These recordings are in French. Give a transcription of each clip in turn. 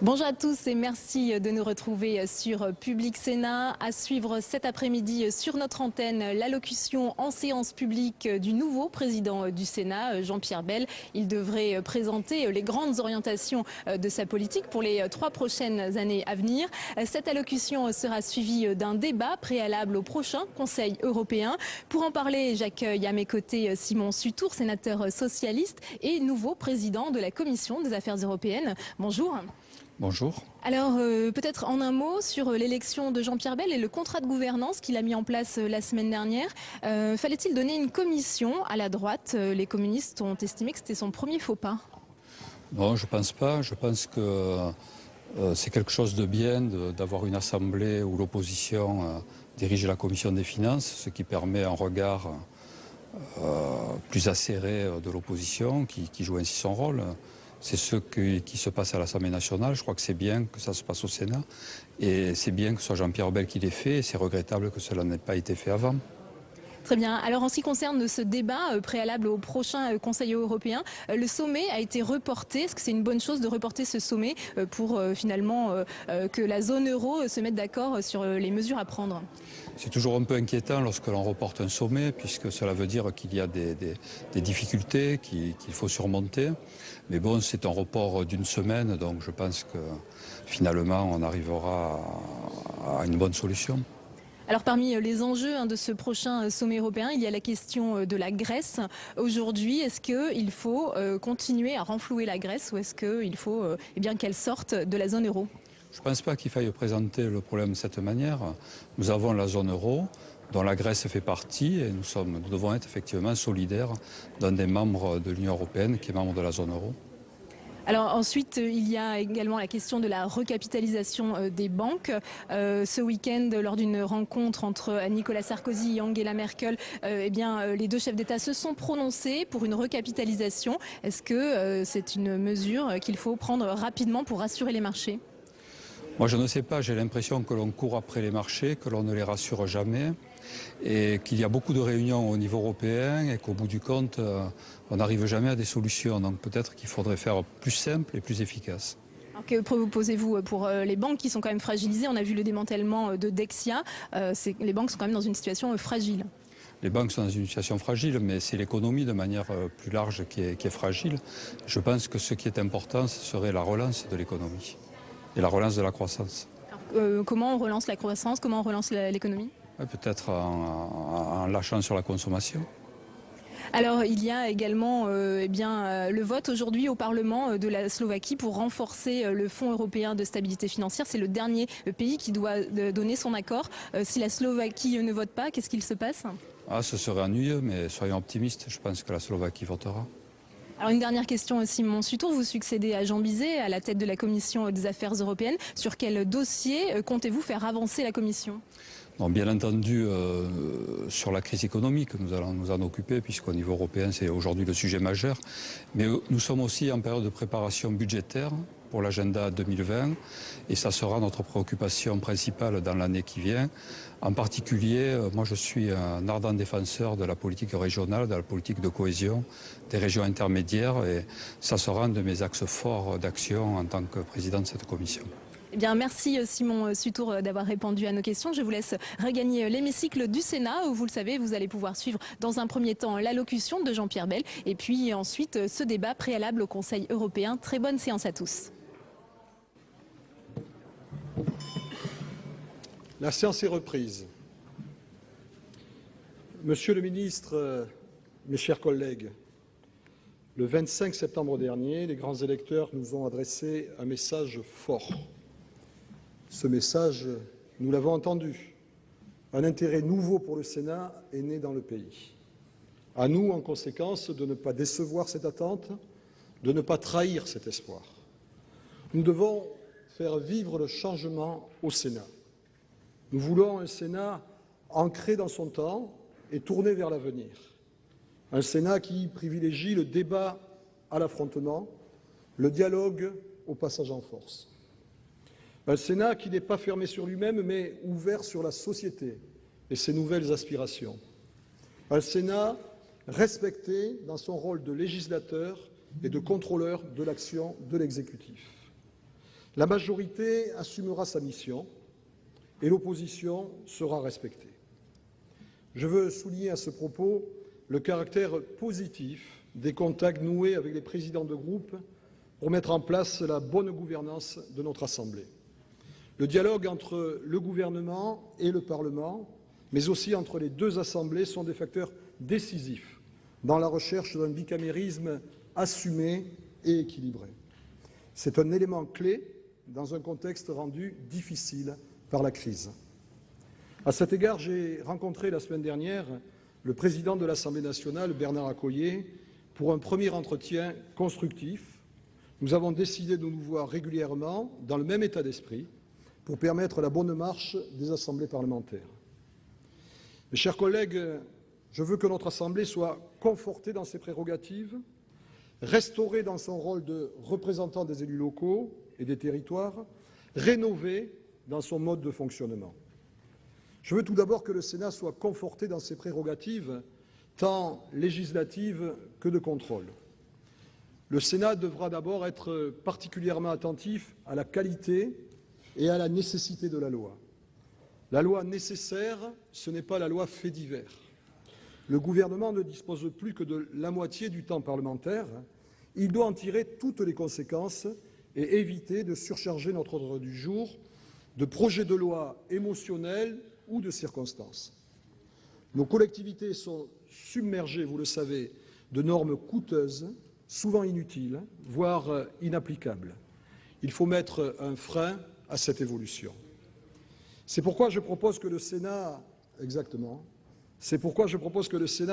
Bonjour à tous et merci de nous retrouver sur Public Sénat. À suivre cet après-midi sur notre antenne, l'allocution en séance publique du nouveau président du Sénat, Jean-Pierre Bel. Il devrait présenter les grandes orientations de sa politique pour les 3 prochaines années à venir. Cette allocution sera suivie d'un débat préalable au prochain Conseil européen. Pour en parler, j'accueille à mes côtés Simon Sutour, sénateur socialiste et nouveau président de la Commission des Affaires européennes. Bonjour. Bonjour. Alors peut-être en un mot sur l'élection de Jean-Pierre Bel et le contrat de gouvernance qu'il a mis en place la semaine dernière. Fallait-il donner une commission à la droite? Les communistes ont estimé que c'était son premier faux pas. Non, je ne pense pas. Je pense que c'est quelque chose de bien d'avoir une assemblée où l'opposition dirige la commission des finances, ce qui permet un regard plus acéré de l'opposition qui joue ainsi son rôle. C'est ce qui se passe à l'Assemblée nationale. Je crois que c'est bien que ça se passe au Sénat. Et c'est bien que ce soit Jean-Pierre Bel qui l'ait fait. Et c'est regrettable que cela n'ait pas été fait avant. Très bien. Alors en ce qui concerne ce débat préalable au prochain Conseil européen, le sommet a été reporté. Est-ce que c'est une bonne chose de reporter ce sommet pour finalement que la zone euro se mette d'accord sur les mesures à prendre? C'est toujours un peu inquiétant lorsque l'on reporte un sommet, puisque cela veut dire qu'il y a des difficultés qu'il faut surmonter. Mais bon, c'est un report d'une semaine, donc je pense que finalement on arrivera à une bonne solution. Alors parmi les enjeux de ce prochain sommet européen, il y a la question de la Grèce. Aujourd'hui, est-ce qu'il faut continuer à renflouer la Grèce ou est-ce qu'il faut qu'elle sorte de la zone euro? Je ne pense pas qu'il faille présenter le problème de cette manière. Nous avons la zone euro, dont la Grèce fait partie, et nous devons être effectivement solidaires d'un des membres de l'Union européenne qui est membre de la zone euro. Alors ensuite, il y a également la question de la recapitalisation des banques. Ce week-end, lors d'une rencontre entre Nicolas Sarkozy et Angela Merkel, les deux chefs d'État se sont prononcés pour une recapitalisation. Est-ce que c'est une mesure qu'il faut prendre rapidement pour rassurer les marchés ? Moi, je ne sais pas. J'ai l'impression que l'on court après les marchés, que l'on ne les rassure jamais, et qu'il y a beaucoup de réunions au niveau européen et qu'au bout du compte, on n'arrive jamais à des solutions. Donc peut-être qu'il faudrait faire plus simple et plus efficace. Alors que proposez-vous pour les banques qui sont quand même fragilisées? On a vu le démantèlement de Dexia. Les banques sont quand même dans une situation fragile. Les banques sont dans une situation fragile, mais c'est l'économie de manière plus large qui est fragile. Je pense que ce qui est important, ce serait la relance de l'économie et la relance de la croissance. Alors, comment on relance la croissance? Comment on relance l'économie? Peut-être en lâchant sur la consommation. Alors il y a également le vote aujourd'hui au Parlement de la Slovaquie pour renforcer le Fonds européen de stabilité financière. C'est le dernier pays qui doit donner son accord. Si la Slovaquie ne vote pas, qu'est-ce qu'il se passe? Ce serait ennuyeux, mais soyons optimistes. Je pense que la Slovaquie votera. Alors une dernière question, Simon Sutour, vous succédez à Jean Bizet à la tête de la Commission des Affaires européennes. Sur quel dossier comptez-vous faire avancer la Commission? Non, bien entendu, sur la crise économique, nous allons nous en occuper, puisqu'au niveau européen, c'est aujourd'hui le sujet majeur. Mais nous sommes aussi en période de préparation budgétaire pour l'agenda 2020, et ça sera notre préoccupation principale dans l'année qui vient. En particulier, moi je suis un ardent défenseur de la politique régionale, de la politique de cohésion des régions intermédiaires, et ça sera un de mes axes forts d'action en tant que président de cette commission. Eh bien, merci Simon Sutour d'avoir répondu à nos questions. Je vous laisse regagner l'hémicycle du Sénat où, vous le savez, vous allez pouvoir suivre dans un premier temps l'allocution de Jean-Pierre Bel et puis ensuite ce débat préalable au Conseil européen. Très bonne séance à tous. La séance est reprise. Monsieur le ministre, mes chers collègues, le 25 septembre dernier, les grands électeurs nous ont adressé un message fort. Ce message, nous l'avons entendu. Un intérêt nouveau pour le Sénat est né dans le pays. À nous, en conséquence, de ne pas décevoir cette attente, de ne pas trahir cet espoir. Nous devons faire vivre le changement au Sénat. Nous voulons un Sénat ancré dans son temps et tourné vers l'avenir. Un Sénat qui privilégie le débat à l'affrontement, le dialogue au passage en force. Un Sénat qui n'est pas fermé sur lui-même, mais ouvert sur la société et ses nouvelles aspirations. Un Sénat respecté dans son rôle de législateur et de contrôleur de l'action de l'exécutif. La majorité assumera sa mission et l'opposition sera respectée. Je veux souligner à ce propos le caractère positif des contacts noués avec les présidents de groupe pour mettre en place la bonne gouvernance de notre Assemblée. Le dialogue entre le gouvernement et le Parlement, mais aussi entre les deux assemblées, sont des facteurs décisifs dans la recherche d'un bicamérisme assumé et équilibré. C'est un élément clé dans un contexte rendu difficile par la crise. À cet égard, j'ai rencontré la semaine dernière le président de l'Assemblée nationale, Bernard Accoyer, pour un premier entretien constructif. Nous avons décidé de nous voir régulièrement dans le même état d'esprit pour permettre la bonne marche des assemblées parlementaires. Mes chers collègues, je veux que notre Assemblée soit confortée dans ses prérogatives, restaurée dans son rôle de représentant des élus locaux et des territoires, rénovée dans son mode de fonctionnement. Je veux tout d'abord que le Sénat soit conforté dans ses prérogatives, tant législatives que de contrôle. Le Sénat devra d'abord être particulièrement attentif à la qualité et à la nécessité de la loi. La loi nécessaire, ce n'est pas la loi fait divers. Le gouvernement ne dispose plus que de la moitié du temps parlementaire. Il doit en tirer toutes les conséquences et éviter de surcharger notre ordre du jour de projets de loi émotionnels ou de circonstances. Nos collectivités sont submergées, vous le savez, de normes coûteuses, souvent inutiles, voire inapplicables. Il faut mettre un frein à cette évolution. C'est pourquoi je propose que le Sénat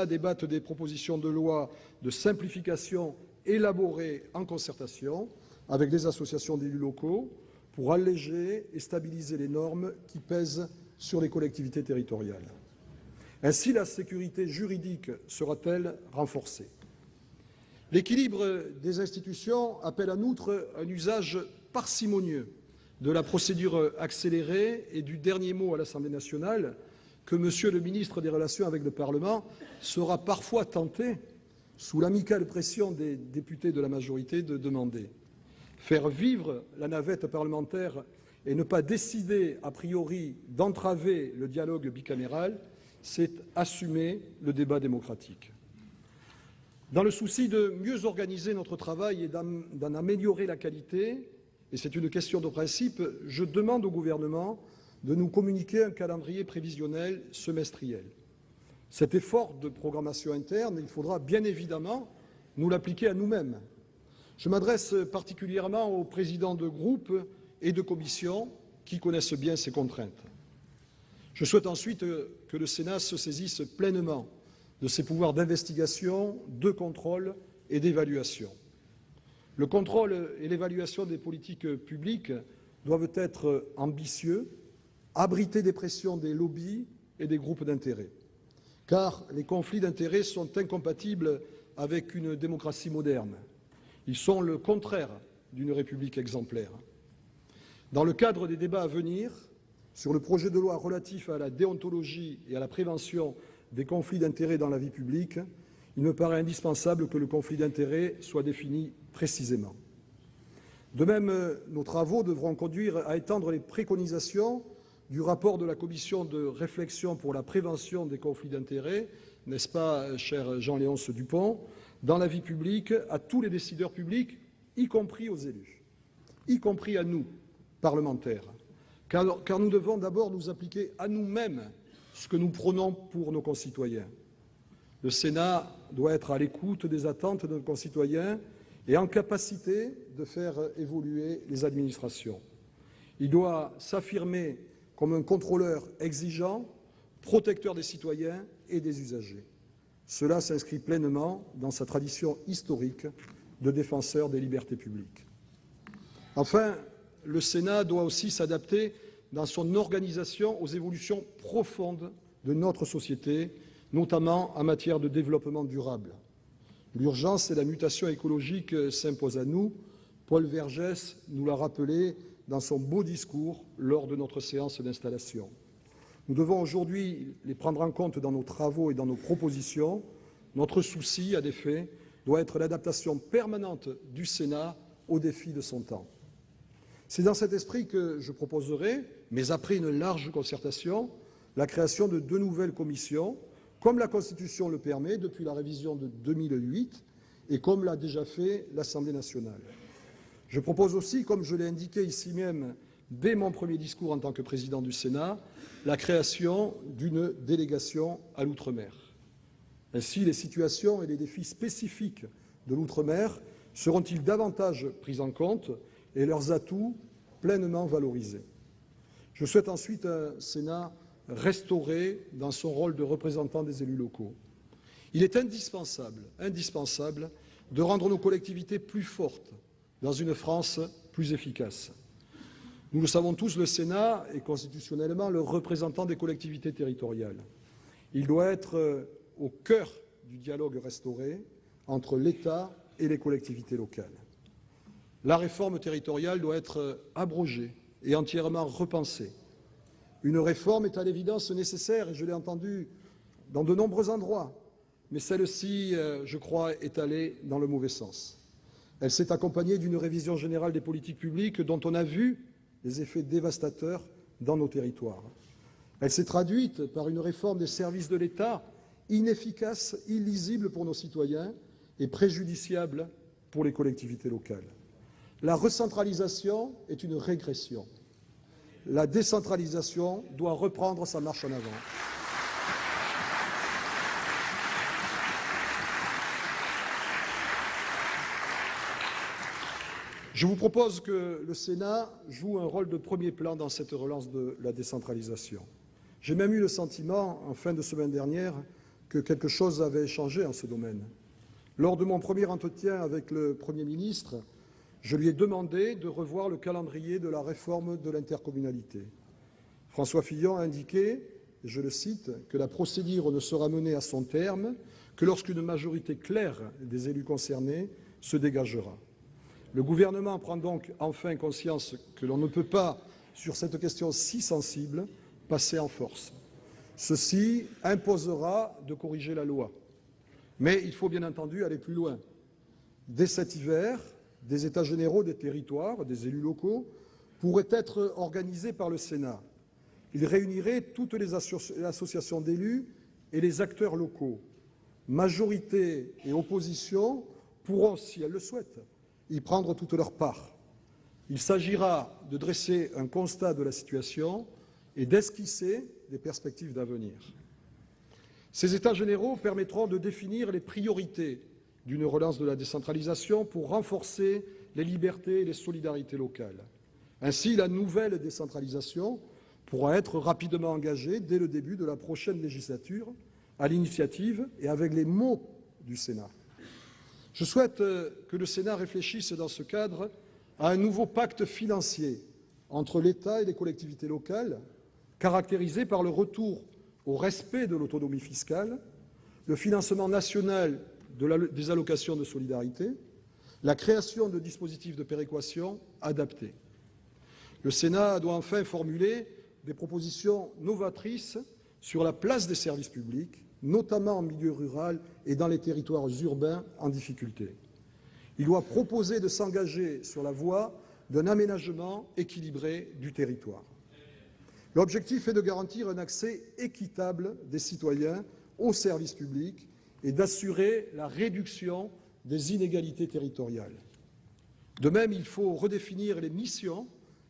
débatte des propositions de loi de simplification élaborées en concertation avec les associations d'élus locaux pour alléger et stabiliser les normes qui pèsent sur les collectivités territoriales. Ainsi, la sécurité juridique sera-t-elle renforcée. L'équilibre des institutions appelle en outre un usage parcimonieux de la procédure accélérée et du dernier mot à l'Assemblée nationale que Monsieur le ministre des Relations avec le Parlement sera parfois tenté, sous l'amicale pression des députés de la majorité, de demander. Faire vivre la navette parlementaire et ne pas décider a priori d'entraver le dialogue bicaméral, c'est assumer le débat démocratique. Dans le souci de mieux organiser notre travail et d'en améliorer la qualité, et c'est une question de principe, je demande au gouvernement de nous communiquer un calendrier prévisionnel semestriel. Cet effort de programmation interne, il faudra bien évidemment nous l'appliquer à nous-mêmes. Je m'adresse particulièrement aux présidents de groupes et de commissions qui connaissent bien ces contraintes. Je souhaite ensuite que le Sénat se saisisse pleinement de ses pouvoirs d'investigation, de contrôle et d'évaluation. Le contrôle et l'évaluation des politiques publiques doivent être ambitieux, abriter des pressions des lobbies et des groupes d'intérêt, car les conflits d'intérêts sont incompatibles avec une démocratie moderne. Ils sont le contraire d'une république exemplaire. Dans le cadre des débats à venir sur le projet de loi relatif à la déontologie et à la prévention des conflits d'intérêts dans la vie publique, il me paraît indispensable que le conflit d'intérêts soit défini précisément. De même, nos travaux devront conduire à étendre les préconisations du rapport de la commission de réflexion pour la prévention des conflits d'intérêts, n'est-ce pas, cher Jean-Léonce Dupont, dans la vie publique, à tous les décideurs publics, y compris aux élus, y compris à nous, parlementaires, car nous devons d'abord nous appliquer à nous-mêmes ce que nous prônons pour nos concitoyens. Le Sénat doit être à l'écoute des attentes de nos concitoyens et en capacité de faire évoluer les administrations. Il doit s'affirmer comme un contrôleur exigeant, protecteur des citoyens et des usagers. Cela s'inscrit pleinement dans sa tradition historique de défenseur des libertés publiques. Enfin, le Sénat doit aussi s'adapter dans son organisation aux évolutions profondes de notre société, notamment en matière de développement durable. L'urgence et la mutation écologique s'imposent à nous. Paul Vergès nous l'a rappelé dans son beau discours lors de notre séance d'installation. Nous devons aujourd'hui les prendre en compte dans nos travaux et dans nos propositions. Notre souci, à des faits, doit être l'adaptation permanente du Sénat aux défis de son temps. C'est dans cet esprit que je proposerai, mais après une large concertation, la création de 2 nouvelles commissions, comme la Constitution le permet depuis la révision de 2008 et comme l'a déjà fait l'Assemblée nationale. Je propose aussi, comme je l'ai indiqué ici même dès mon premier discours en tant que président du Sénat, la création d'une délégation à l'outre-mer. Ainsi, les situations et les défis spécifiques de l'outre-mer seront-ils davantage pris en compte et leurs atouts pleinement valorisés. Je souhaite ensuite un Sénat restauré dans son rôle de représentant des élus locaux. Il est indispensable de rendre nos collectivités plus fortes dans une France plus efficace. Nous le savons tous, le Sénat est constitutionnellement le représentant des collectivités territoriales. Il doit être au cœur du dialogue restauré entre l'État et les collectivités locales. La réforme territoriale doit être abrogée et entièrement repensée. Une réforme est à l'évidence nécessaire, et je l'ai entendu dans de nombreux endroits, mais celle-ci, je crois, est allée dans le mauvais sens. Elle s'est accompagnée d'une révision générale des politiques publiques dont on a vu les effets dévastateurs dans nos territoires. Elle s'est traduite par une réforme des services de l'État inefficace, illisible pour nos citoyens et préjudiciable pour les collectivités locales. La recentralisation est une régression. La décentralisation doit reprendre sa marche en avant. Je vous propose que le Sénat joue un rôle de premier plan dans cette relance de la décentralisation. J'ai même eu le sentiment, en fin de semaine dernière, que quelque chose avait changé en ce domaine. Lors de mon premier entretien avec le Premier ministre, je lui ai demandé de revoir le calendrier de la réforme de l'intercommunalité. François Fillon a indiqué, je le cite, que la procédure ne sera menée à son terme que lorsqu'une majorité claire des élus concernés se dégagera. Le gouvernement prend donc enfin conscience que l'on ne peut pas, sur cette question si sensible, passer en force. Ceci imposera de corriger la loi. Mais il faut bien entendu aller plus loin. Dès cet hiver, des états généraux des territoires, des élus locaux, pourraient être organisés par le Sénat. Ils réuniraient toutes les associations d'élus et les acteurs locaux. Majorité et opposition pourront, si elles le souhaitent, y prendre toute leur part. Il s'agira de dresser un constat de la situation et d'esquisser des perspectives d'avenir. Ces États généraux permettront de définir les priorités d'une relance de la décentralisation pour renforcer les libertés et les solidarités locales. Ainsi, la nouvelle décentralisation pourra être rapidement engagée dès le début de la prochaine législature, à l'initiative et avec les mots du Sénat. Je souhaite que le Sénat réfléchisse dans ce cadre à un nouveau pacte financier entre l'État et les collectivités locales, caractérisé par le retour au respect de l'autonomie fiscale, le financement national des allocations de solidarité, la création de dispositifs de péréquation adaptés. Le Sénat doit enfin formuler des propositions novatrices sur la place des services publics, notamment en milieu rural et dans les territoires urbains en difficulté. Il doit proposer de s'engager sur la voie d'un aménagement équilibré du territoire. L'objectif est de garantir un accès équitable des citoyens aux services publics et d'assurer la réduction des inégalités territoriales. De même, il faut redéfinir les missions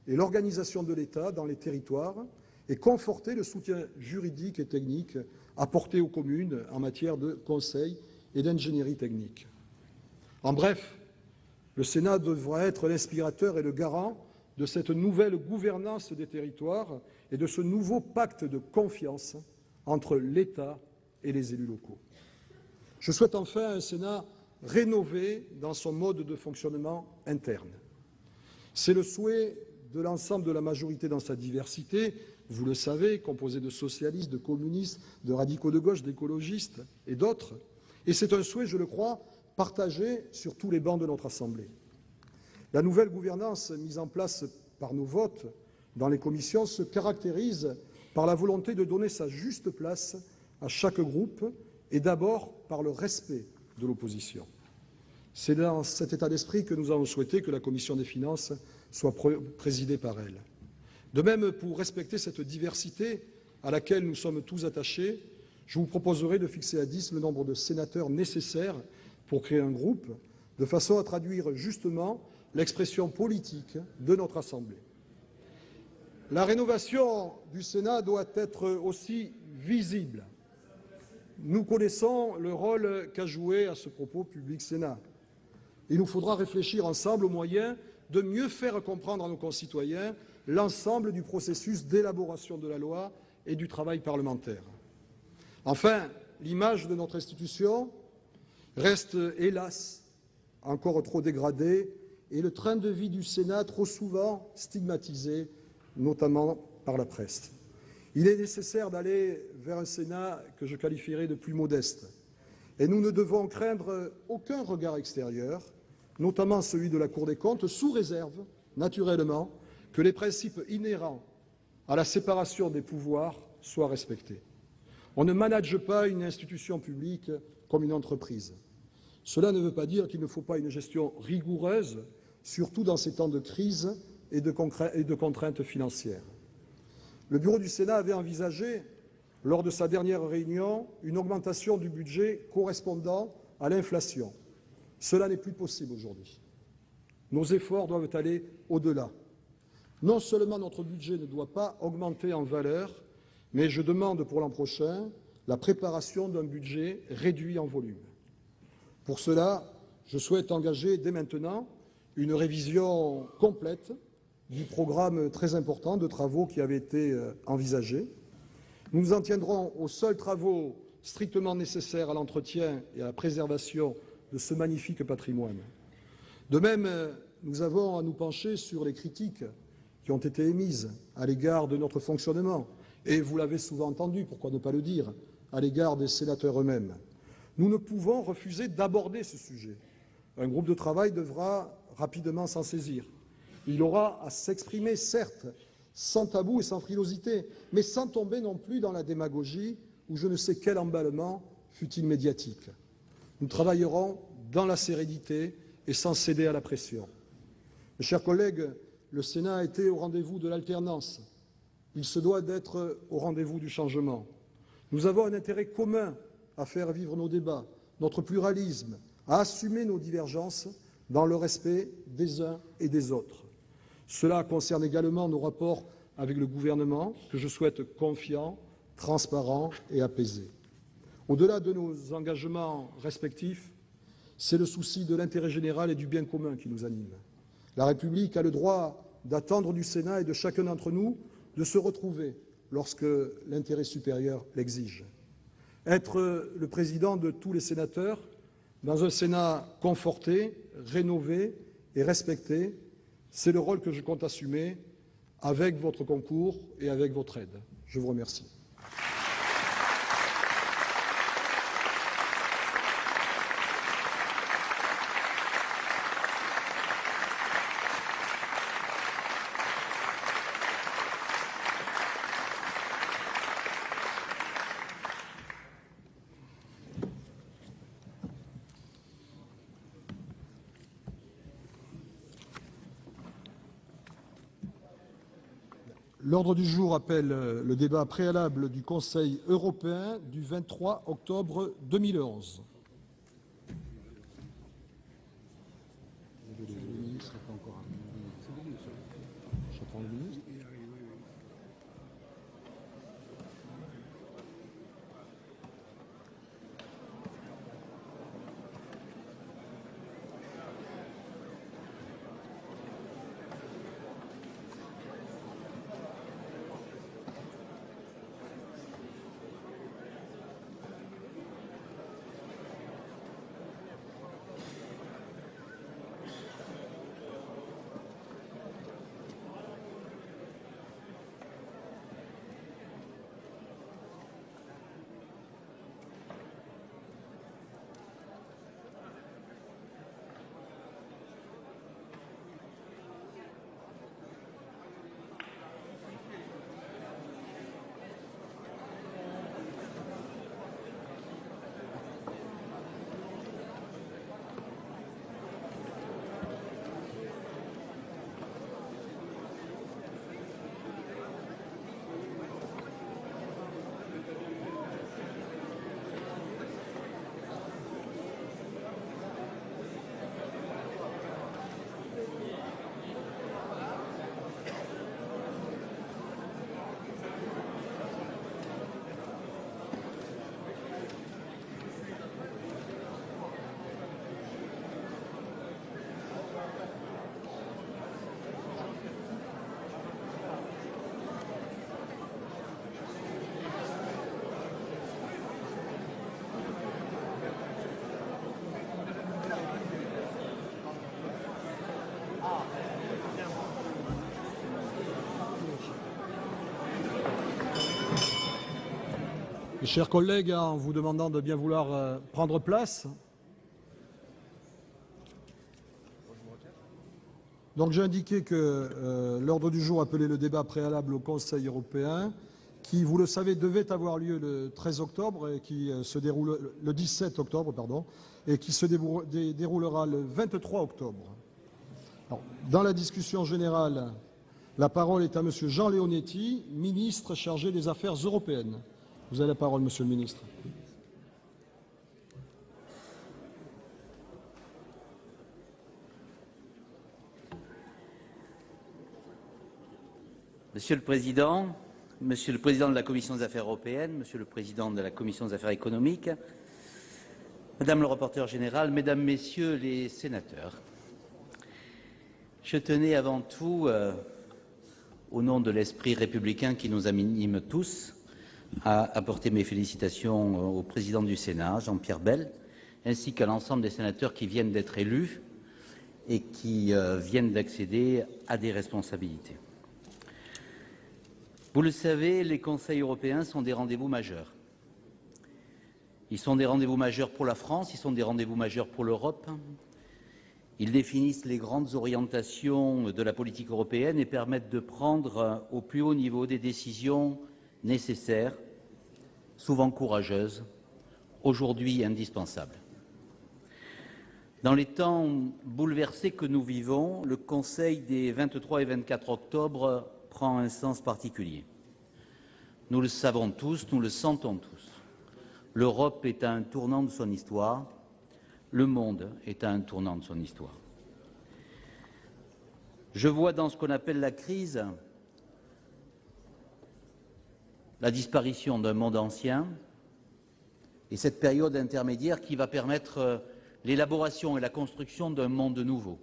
et l'organisation de l'État dans les territoires et conforter le soutien juridique et technique apporté aux communes en matière de conseil et d'ingénierie technique. En bref, le Sénat devra être l'inspirateur et le garant de cette nouvelle gouvernance des territoires et de ce nouveau pacte de confiance entre l'État et les élus locaux. Je souhaite enfin un Sénat rénové dans son mode de fonctionnement interne. C'est le souhait de l'ensemble de la majorité dans sa diversité, vous le savez, composée de socialistes, de communistes, de radicaux de gauche, d'écologistes et d'autres, et c'est un souhait, je le crois, partagé sur tous les bancs de notre Assemblée. La nouvelle gouvernance mise en place par nos votes dans les commissions se caractérise par la volonté de donner sa juste place à chaque groupe et d'abord par le respect de l'opposition. C'est dans cet état d'esprit que nous avons souhaité que la commission des finances soit présidée par elle. De même, pour respecter cette diversité à laquelle nous sommes tous attachés, je vous proposerai de fixer à 10 le nombre de sénateurs nécessaires pour créer un groupe, de façon à traduire justement l'expression politique de notre Assemblée. La rénovation du Sénat doit être aussi visible. Nous connaissons le rôle qu'a joué à ce propos Public Sénat. Il nous faudra réfléchir ensemble aux moyens de mieux faire comprendre à nos concitoyens l'ensemble du processus d'élaboration de la loi et du travail parlementaire. Enfin, l'image de notre institution reste, hélas, encore trop dégradée et le train de vie du Sénat trop souvent stigmatisé, notamment par la presse. Il est nécessaire d'aller vers un Sénat que je qualifierais de plus modeste. Et nous ne devons craindre aucun regard extérieur, notamment celui de la Cour des comptes, sous réserve, naturellement, que les principes inhérents à la séparation des pouvoirs soient respectés. On ne manage pas une institution publique comme une entreprise. Cela ne veut pas dire qu'il ne faut pas une gestion rigoureuse, surtout dans ces temps de crise et de contraintes financières. Le bureau du Sénat avait envisagé, lors de sa dernière réunion, une augmentation du budget correspondant à l'inflation. Cela n'est plus possible aujourd'hui. Nos efforts doivent aller au-delà. Non seulement notre budget ne doit pas augmenter en valeur, mais je demande pour l'an prochain la préparation d'un budget réduit en volume. Pour cela, je souhaite engager dès maintenant une révision complète du programme très important de travaux qui avait été envisagé. Nous nous en tiendrons aux seuls travaux strictement nécessaires à l'entretien et à la préservation de ce magnifique patrimoine. De même, nous avons à nous pencher sur les critiques qui ont été émises à l'égard de notre fonctionnement, et vous l'avez souvent entendu, pourquoi ne pas le dire, à l'égard des sénateurs eux-mêmes. Nous ne pouvons refuser d'aborder ce sujet. Un groupe de travail devra rapidement s'en saisir. Il aura à s'exprimer, certes, sans tabou et sans frilosité, mais sans tomber non plus dans la démagogie ou je ne sais quel emballement, fût-il médiatique. Nous travaillerons dans la sérénité et sans céder à la pression. Mes chers collègues, le Sénat a été au rendez-vous de l'alternance. Il se doit d'être au rendez-vous du changement. Nous avons un intérêt commun à faire vivre nos débats, notre pluralisme, à assumer nos divergences dans le respect des uns et des autres. Cela concerne également nos rapports avec le gouvernement, que je souhaite confiants, transparents et apaisés. Au-delà de nos engagements respectifs, c'est le souci de l'intérêt général et du bien commun qui nous anime. La République a le droit d'attendre du Sénat et de chacun d'entre nous de se retrouver lorsque l'intérêt supérieur l'exige. Être le président de tous les sénateurs, dans un Sénat conforté, rénové et respecté, c'est le rôle que je compte assumer avec votre concours et avec votre aide. Je vous remercie. L'ordre du jour appelle le débat préalable du Conseil européen du 23 octobre 2011. Mes chers collègues, en vous demandant de bien vouloir prendre place. Donc j'ai indiqué que l'ordre du jour appelait le débat préalable au Conseil européen, qui, vous le savez, devait avoir lieu le 13 octobre et qui se déroule le 17 octobre, pardon, et qui se déroulera le 23 octobre. Alors, dans la discussion générale, la parole est à M. Jean Leonetti, ministre chargé des Affaires européennes. Vous avez la parole, Monsieur le ministre. Monsieur le Président de la Commission des Affaires européennes, Monsieur le Président de la Commission des Affaires économiques, Madame le rapporteur général, Mesdames, Messieurs les sénateurs, je tenais avant tout, au nom de l'esprit républicain qui nous anime tous, à apporter mes félicitations au Président du Sénat, Jean-Pierre Bel, ainsi qu'à l'ensemble des sénateurs qui viennent d'être élus et qui viennent d'accéder à des responsabilités. Vous le savez, les Conseils européens sont des rendez-vous majeurs. Ils sont des rendez-vous majeurs pour la France, ils sont des rendez-vous majeurs pour l'Europe. Ils définissent les grandes orientations de la politique européenne et permettent de prendre au plus haut niveau des décisions nécessaires, souvent courageuses, aujourd'hui indispensables. Dans les temps bouleversés que nous vivons, le Conseil des 23 et 24 octobre prend un sens particulier. Nous le savons tous, nous le sentons tous. L'Europe est à un tournant de son histoire, le monde est à un tournant de son histoire. Je vois dans ce qu'on appelle la crise la disparition d'un monde ancien et cette période intermédiaire qui va permettre l'élaboration et la construction d'un monde nouveau.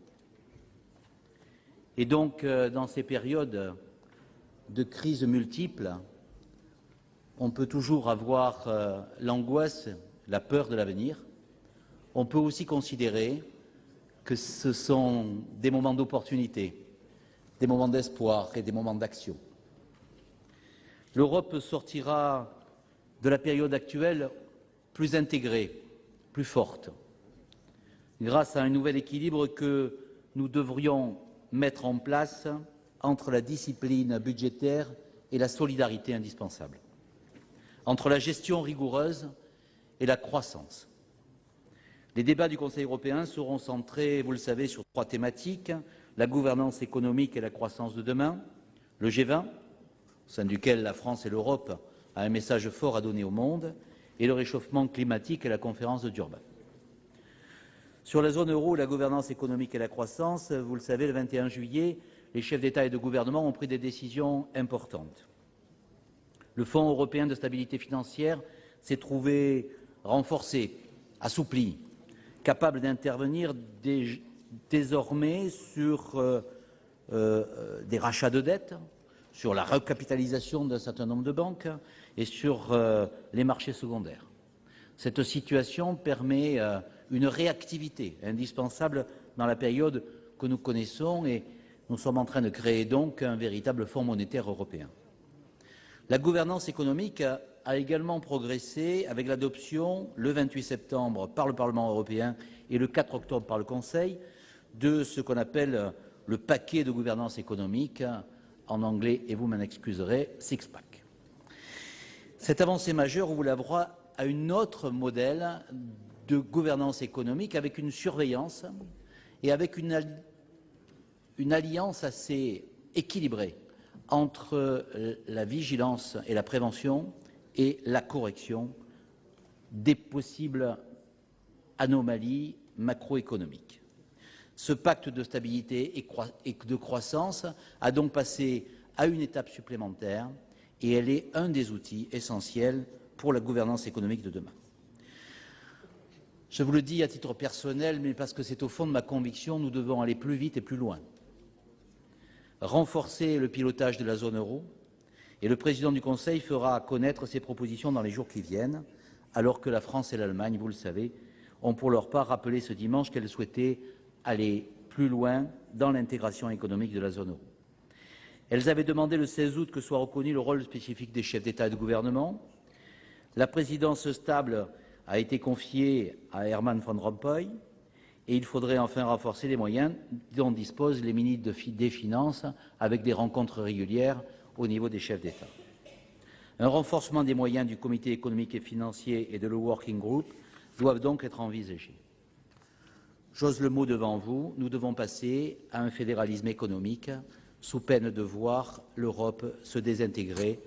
Et donc, dans ces périodes de crises multiples, on peut toujours avoir l'angoisse, la peur de l'avenir. On peut aussi considérer que ce sont des moments d'opportunité, des moments d'espoir et des moments d'action. L'Europe sortira de la période actuelle plus intégrée, plus forte, grâce à un nouvel équilibre que nous devrions mettre en place entre la discipline budgétaire et la solidarité indispensable, entre la gestion rigoureuse et la croissance. Les débats du Conseil européen seront centrés, vous le savez, sur 3 thématiques: la gouvernance économique et la croissance de demain, le G20, au sein duquel la France et l'Europe ont un message fort à donner au monde, et le réchauffement climatique et la conférence de Durban. Sur la zone euro, la gouvernance économique et la croissance, vous le savez, le 21 juillet, les chefs d'État et de gouvernement ont pris des décisions importantes. Le Fonds européen de stabilité financière s'est trouvé renforcé, assoupli, capable d'intervenir désormais sur des rachats de dettes, sur la recapitalisation d'un certain nombre de banques et sur les marchés secondaires. Cette situation permet une réactivité indispensable dans la période que nous connaissons et nous sommes en train de créer donc un véritable Fonds monétaire européen. La gouvernance économique a également progressé avec l'adoption le 28 septembre par le Parlement européen et le 4 octobre par le Conseil de ce qu'on appelle le paquet de gouvernance économique, en anglais, et vous m'en excuserez, six-pack. Cette avancée majeure ouvre la voie à un autre modèle de gouvernance économique avec une surveillance et avec une alliance assez équilibrée entre la vigilance et la prévention et la correction des possibles anomalies macroéconomiques. Ce pacte de stabilité et de croissance a donc passé à une étape supplémentaire et elle est un des outils essentiels pour la gouvernance économique de demain. Je vous le dis à titre personnel, mais parce que c'est au fond de ma conviction, nous devons aller plus vite et plus loin. Renforcer le pilotage de la zone euro, et le président du Conseil fera connaître ses propositions dans les jours qui viennent, alors que la France et l'Allemagne, vous le savez, ont pour leur part rappelé ce dimanche qu'elles souhaitaient aller plus loin dans l'intégration économique de la zone euro. Elles avaient demandé le 16 août que soit reconnu le rôle spécifique des chefs d'État et de gouvernement, La présidence stable a été confiée à Herman Van Rompuy et il faudrait enfin renforcer les moyens dont disposent les ministres des Finances avec des rencontres régulières au niveau des chefs d'État. Un renforcement des moyens du Comité économique et financier et de le Working Group doivent donc être envisagés. J'ose le mot devant vous, nous devons passer à un fédéralisme économique sous peine de voir l'Europe se désintégrer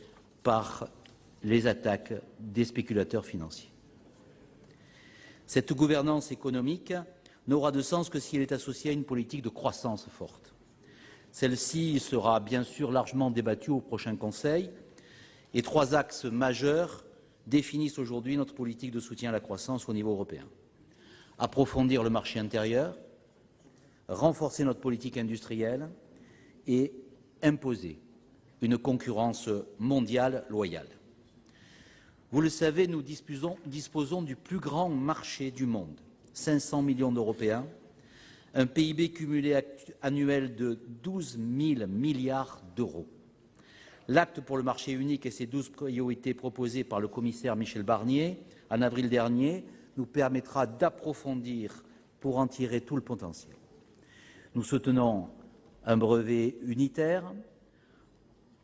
par les attaques des spéculateurs financiers. Cette gouvernance économique n'aura de sens que si elle est associée à une politique de croissance forte. Celle-ci sera bien sûr largement débattue au prochain Conseil et 3 axes majeurs définissent aujourd'hui notre politique de soutien à la croissance au niveau européen. Approfondir le marché intérieur, renforcer notre politique industrielle et imposer une concurrence mondiale loyale. Vous le savez, nous disposons du plus grand marché du monde, 500 millions d'Européens, un PIB cumulé annuel de 12 000 milliards d'euros. L'acte pour le marché unique et ses 12 priorités proposées par le commissaire Michel Barnier en avril dernier nous permettra d'approfondir pour en tirer tout le potentiel. Nous soutenons un brevet unitaire,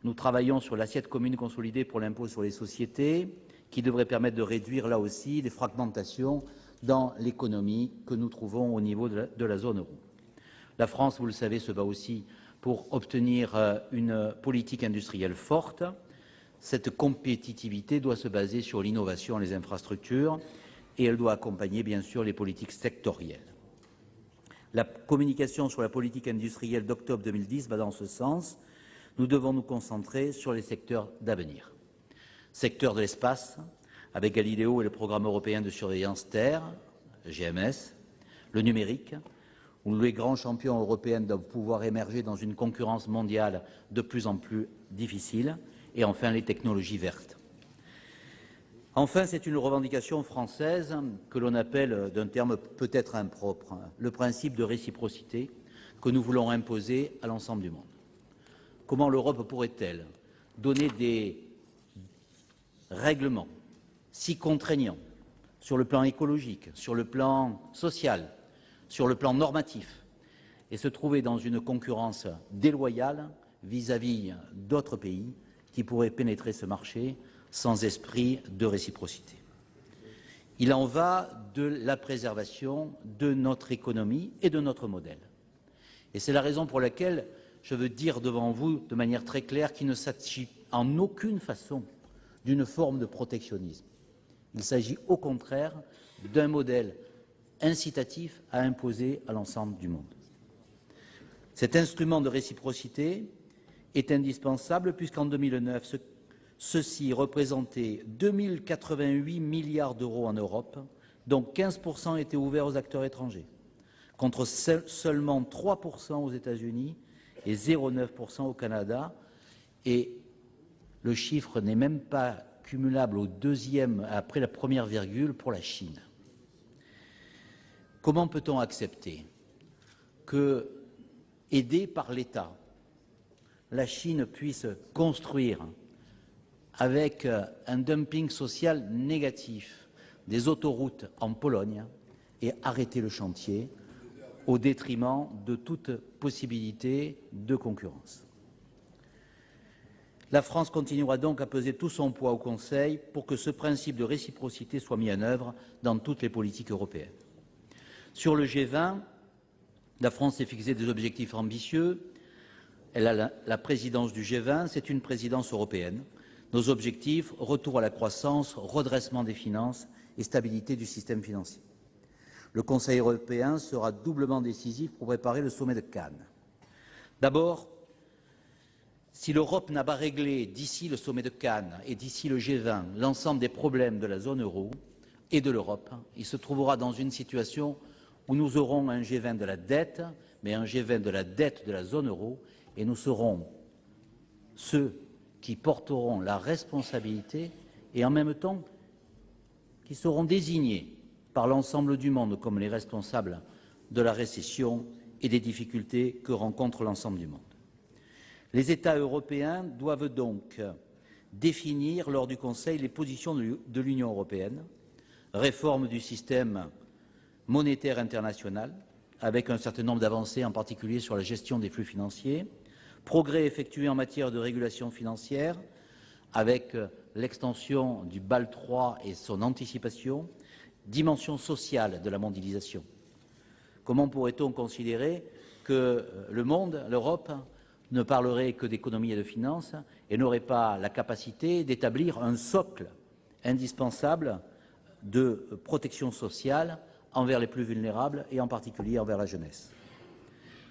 nous travaillons sur l'assiette commune consolidée pour l'impôt sur les sociétés, qui devrait permettre de réduire là aussi les fragmentations dans l'économie que nous trouvons au niveau de la zone euro. La France, vous le savez, se bat aussi pour obtenir une politique industrielle forte. Cette compétitivité doit se baser sur l'innovation et les infrastructures et elle doit accompagner bien sûr les politiques sectorielles. La communication sur la politique industrielle d'octobre 2010 va dans ce sens. Nous devons nous concentrer sur les secteurs d'avenir. Secteur de l'espace, avec Galileo et le programme européen de surveillance Terre, GMS, le numérique, où les grands champions européens doivent pouvoir émerger dans une concurrence mondiale de plus en plus difficile, et enfin les technologies vertes. Enfin, c'est une revendication française que l'on appelle d'un terme peut-être impropre, le principe de réciprocité que nous voulons imposer à l'ensemble du monde. Comment l'Europe pourrait-elle donner des règlements si contraignants sur le plan écologique, sur le plan social, sur le plan normatif, et se trouver dans une concurrence déloyale vis-à-vis d'autres pays qui pourraient pénétrer ce marché sans esprit de réciprocité. Il en va de la préservation de notre économie et de notre modèle. Et c'est la raison pour laquelle je veux dire devant vous de manière très claire qu'il ne s'agit en aucune façon d'une forme de protectionnisme. Il s'agit au contraire d'un modèle incitatif à imposer à l'ensemble du monde. Cet instrument de réciprocité est indispensable puisqu'en 2009, ceci représentait 2 088 milliards d'euros en Europe, dont 15% étaient ouverts aux acteurs étrangers, contre seulement 3% aux États-Unis et 0,9% au Canada. Et le chiffre n'est même pas cumulable au deuxième, après la première virgule, pour la Chine. Comment peut-on accepter que, aidée par l'État, la Chine puisse construire avec un dumping social négatif des autoroutes en Pologne et arrêter le chantier au détriment de toute possibilité de concurrence? La France continuera donc à peser tout son poids au Conseil pour que ce principe de réciprocité soit mis en œuvre dans toutes les politiques européennes. Sur le G20, la France s'est fixé des objectifs ambitieux. Elle a la présidence du G20, c'est une présidence européenne. Nos objectifs, retour à la croissance, redressement des finances et stabilité du système financier. Le Conseil européen sera doublement décisif pour préparer le sommet de Cannes. D'abord, si l'Europe n'a pas réglé d'ici le sommet de Cannes et d'ici le G20 l'ensemble des problèmes de la zone euro et de l'Europe, il se trouvera dans une situation où nous aurons un G20 de la dette, mais un G20 de la dette de la zone euro, et nous serons ceux qui porteront la responsabilité et en même temps qui seront désignés par l'ensemble du monde comme les responsables de la récession et des difficultés que rencontre l'ensemble du monde. Les États européens doivent donc définir lors du Conseil les positions de l'Union européenne, réforme du système monétaire international, avec un certain nombre d'avancées, en particulier sur la gestion des flux financiers, progrès effectués en matière de régulation financière, avec l'extension du BAL 3 et son anticipation, dimension sociale de la mondialisation. Comment pourrait-on considérer que le monde, l'Europe, ne parlerait que d'économie et de finances et n'aurait pas la capacité d'établir un socle indispensable de protection sociale envers les plus vulnérables et en particulier envers la jeunesse.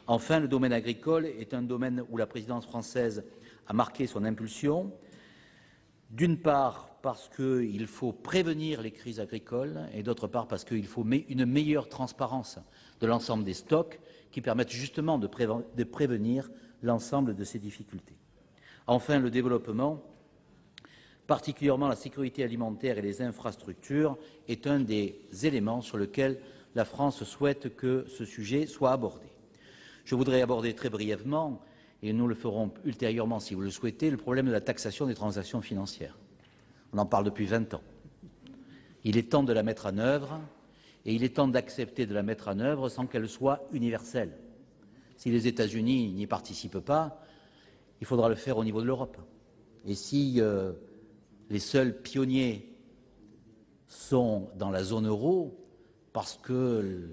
Enfin, le domaine agricole est un domaine où la présidence française a marqué son impulsion, d'une part parce qu'il faut prévenir les crises agricoles et d'autre part parce qu'il faut une meilleure transparence de l'ensemble des stocks qui permettent justement de prévenir l'ensemble de ces difficultés. Enfin, le développement, particulièrement la sécurité alimentaire et les infrastructures, est un des éléments sur lesquels la France souhaite que ce sujet soit abordé. Je voudrais aborder très brièvement, et nous le ferons ultérieurement si vous le souhaitez, le problème de la taxation des transactions financières. On en parle depuis 20 ans. Il est temps de la mettre en œuvre, et il est temps d'accepter de la mettre en œuvre sans qu'elle soit universelle. Si les États-Unis n'y participent pas, il faudra le faire au niveau de l'Europe. Et si les seuls pionniers sont dans la zone euro, parce que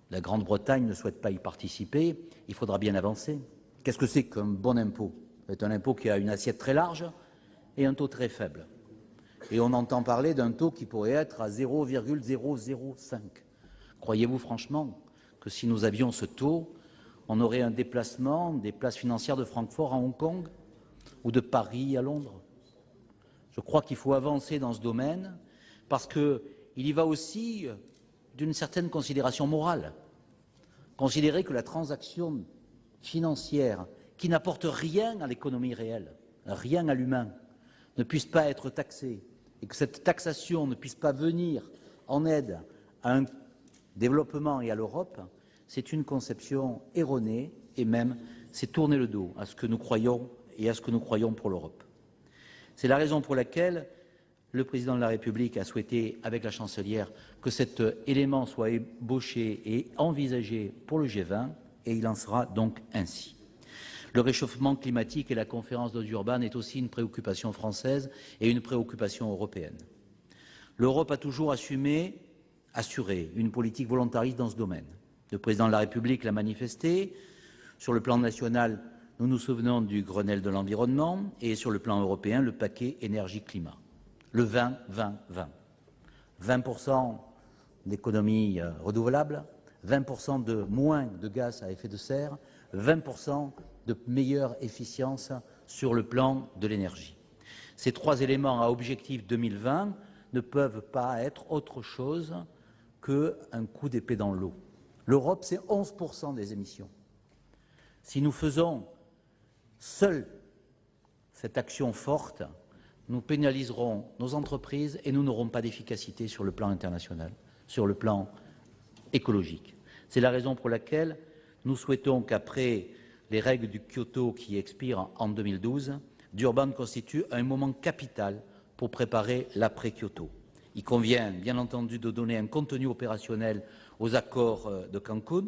la Grande-Bretagne ne souhaite pas y participer, il faudra bien avancer. Qu'est-ce que c'est qu'un bon impôt? C'est un impôt qui a une assiette très large et un taux très faible. Et on entend parler d'un taux qui pourrait être à 0,005. Croyez-vous franchement que si nous avions ce taux, on aurait un déplacement des places financières de Francfort à Hong Kong ou de Paris à Londres? Je crois qu'il faut avancer dans ce domaine parce qu'il y va aussi d'une certaine considération morale. Considérer que la transaction financière qui n'apporte rien à l'économie réelle, rien à l'humain, ne puisse pas être taxée et que cette taxation ne puisse pas venir en aide à un développement et à l'Europe, c'est une conception erronée et même c'est tourner le dos à ce que nous croyons et à ce que nous croyons pour l'Europe. C'est la raison pour laquelle le président de la République a souhaité, avec la chancelière, que cet élément soit ébauché et envisagé pour le G20 et il en sera donc ainsi. Le réchauffement climatique et la conférence de Durban est aussi une préoccupation française et une préoccupation européenne. L'Europe a toujours assuré une politique volontariste dans ce domaine. Le président de la République l'a manifesté. Sur le plan national, nous nous souvenons du Grenelle de l'environnement et sur le plan européen, le paquet énergie-climat. Le 20-20-20. 20% d'économies renouvelables, 20% de moins de gaz à effet de serre, 20% de meilleure efficience sur le plan de l'énergie. Ces trois éléments à objectif 2020 ne peuvent pas être autre chose qu'un coup d'épée dans l'eau. L'Europe, c'est 11% des émissions. Si nous faisons seuls cette action forte, nous pénaliserons nos entreprises et nous n'aurons pas d'efficacité sur le plan international, sur le plan écologique. C'est la raison pour laquelle nous souhaitons qu'après les règles du Kyoto qui expirent en 2012, Durban constitue un moment capital pour préparer l'après-Kyoto. Il convient, bien entendu, de donner un contenu opérationnel aux accords de Cancun,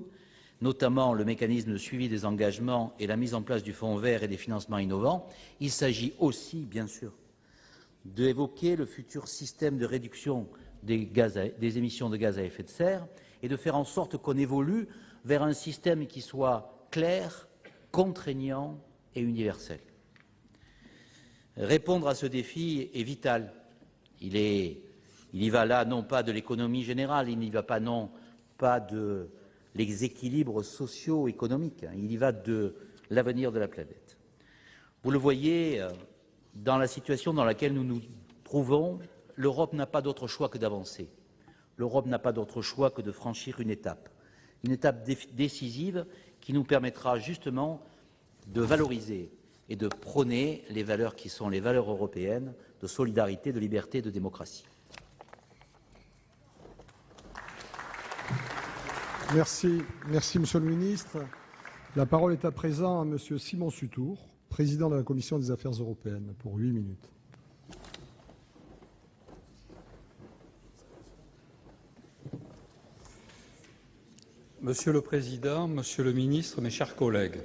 notamment le mécanisme de suivi des engagements et la mise en place du Fonds vert et des financements innovants. Il s'agit aussi, bien sûr, d'évoquer le futur système de réduction des émissions de gaz à effet de serre et de faire en sorte qu'on évolue vers un système qui soit clair, contraignant et universel. Répondre à ce défi est vital. Il y va là non pas de l'économie générale, il n'y va pas non pas de les équilibres socio-économiques, il y va de l'avenir de la planète. Vous le voyez, dans la situation dans laquelle nous nous trouvons, l'Europe n'a pas d'autre choix que d'avancer. L'Europe n'a pas d'autre choix que de franchir une étape décisive qui nous permettra justement de valoriser et de prôner les valeurs qui sont les valeurs européennes de solidarité, de liberté et de démocratie. Merci, Monsieur le Ministre. La parole est à présent à Monsieur Simon Sutour, président de la Commission des Affaires européennes, pour 8 minutes. Monsieur le Président, Monsieur le Ministre, mes chers collègues,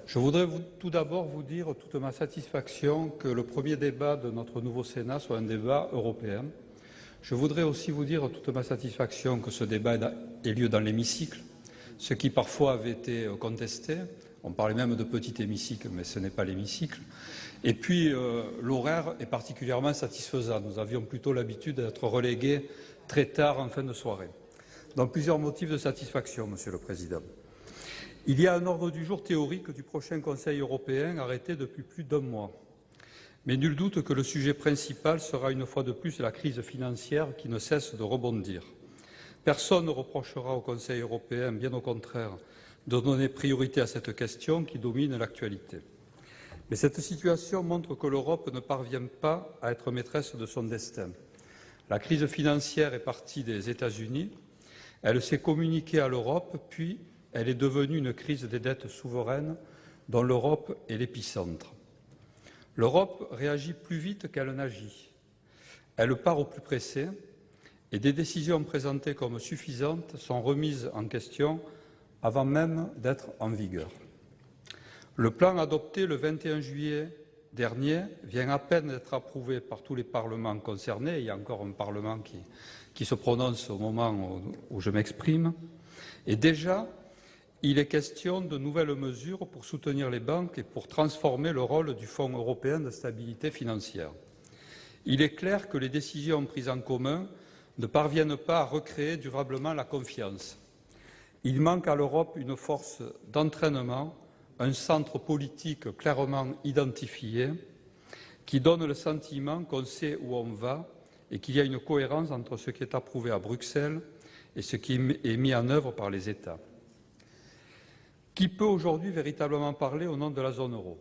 je voudrais tout d'abord vous dire toute ma satisfaction que le premier débat de notre nouveau Sénat soit un débat européen. Je voudrais aussi vous dire toute ma satisfaction que ce débat ait lieu dans l'hémicycle, ce qui parfois avait été contesté. On parlait même de petit hémicycle, mais ce n'est pas l'hémicycle. Et puis, l'horaire est particulièrement satisfaisant. Nous avions plutôt l'habitude d'être relégués très tard en fin de soirée. Donc, plusieurs motifs de satisfaction, Monsieur le Président. Il y a un ordre du jour théorique du prochain Conseil européen arrêté depuis plus d'un mois. Mais nul doute que le sujet principal sera une fois de plus la crise financière qui ne cesse de rebondir. Personne ne reprochera au Conseil européen, bien au contraire, de donner priorité à cette question qui domine l'actualité. Mais cette situation montre que l'Europe ne parvient pas à être maîtresse de son destin. La crise financière est partie des États-Unis, elle s'est communiquée à l'Europe, puis elle est devenue une crise des dettes souveraines dont l'Europe est l'épicentre. L'Europe réagit plus vite qu'elle n'agit. Elle part au plus pressé et des décisions présentées comme suffisantes sont remises en question avant même d'être en vigueur. Le plan adopté le 21 juillet dernier vient à peine d'être approuvé par tous les parlements concernés. Il y a encore un parlement qui se prononce au moment où je m'exprime. Et déjà, il est question de nouvelles mesures pour soutenir les banques et pour transformer le rôle du Fonds européen de stabilité financière. Il est clair que les décisions prises en commun ne parviennent pas à recréer durablement la confiance. Il manque à l'Europe une force d'entraînement, un centre politique clairement identifié qui donne le sentiment qu'on sait où on va et qu'il y a une cohérence entre ce qui est approuvé à Bruxelles et ce qui est mis en œuvre par les États. Qui peut aujourd'hui véritablement parler au nom de la zone euro?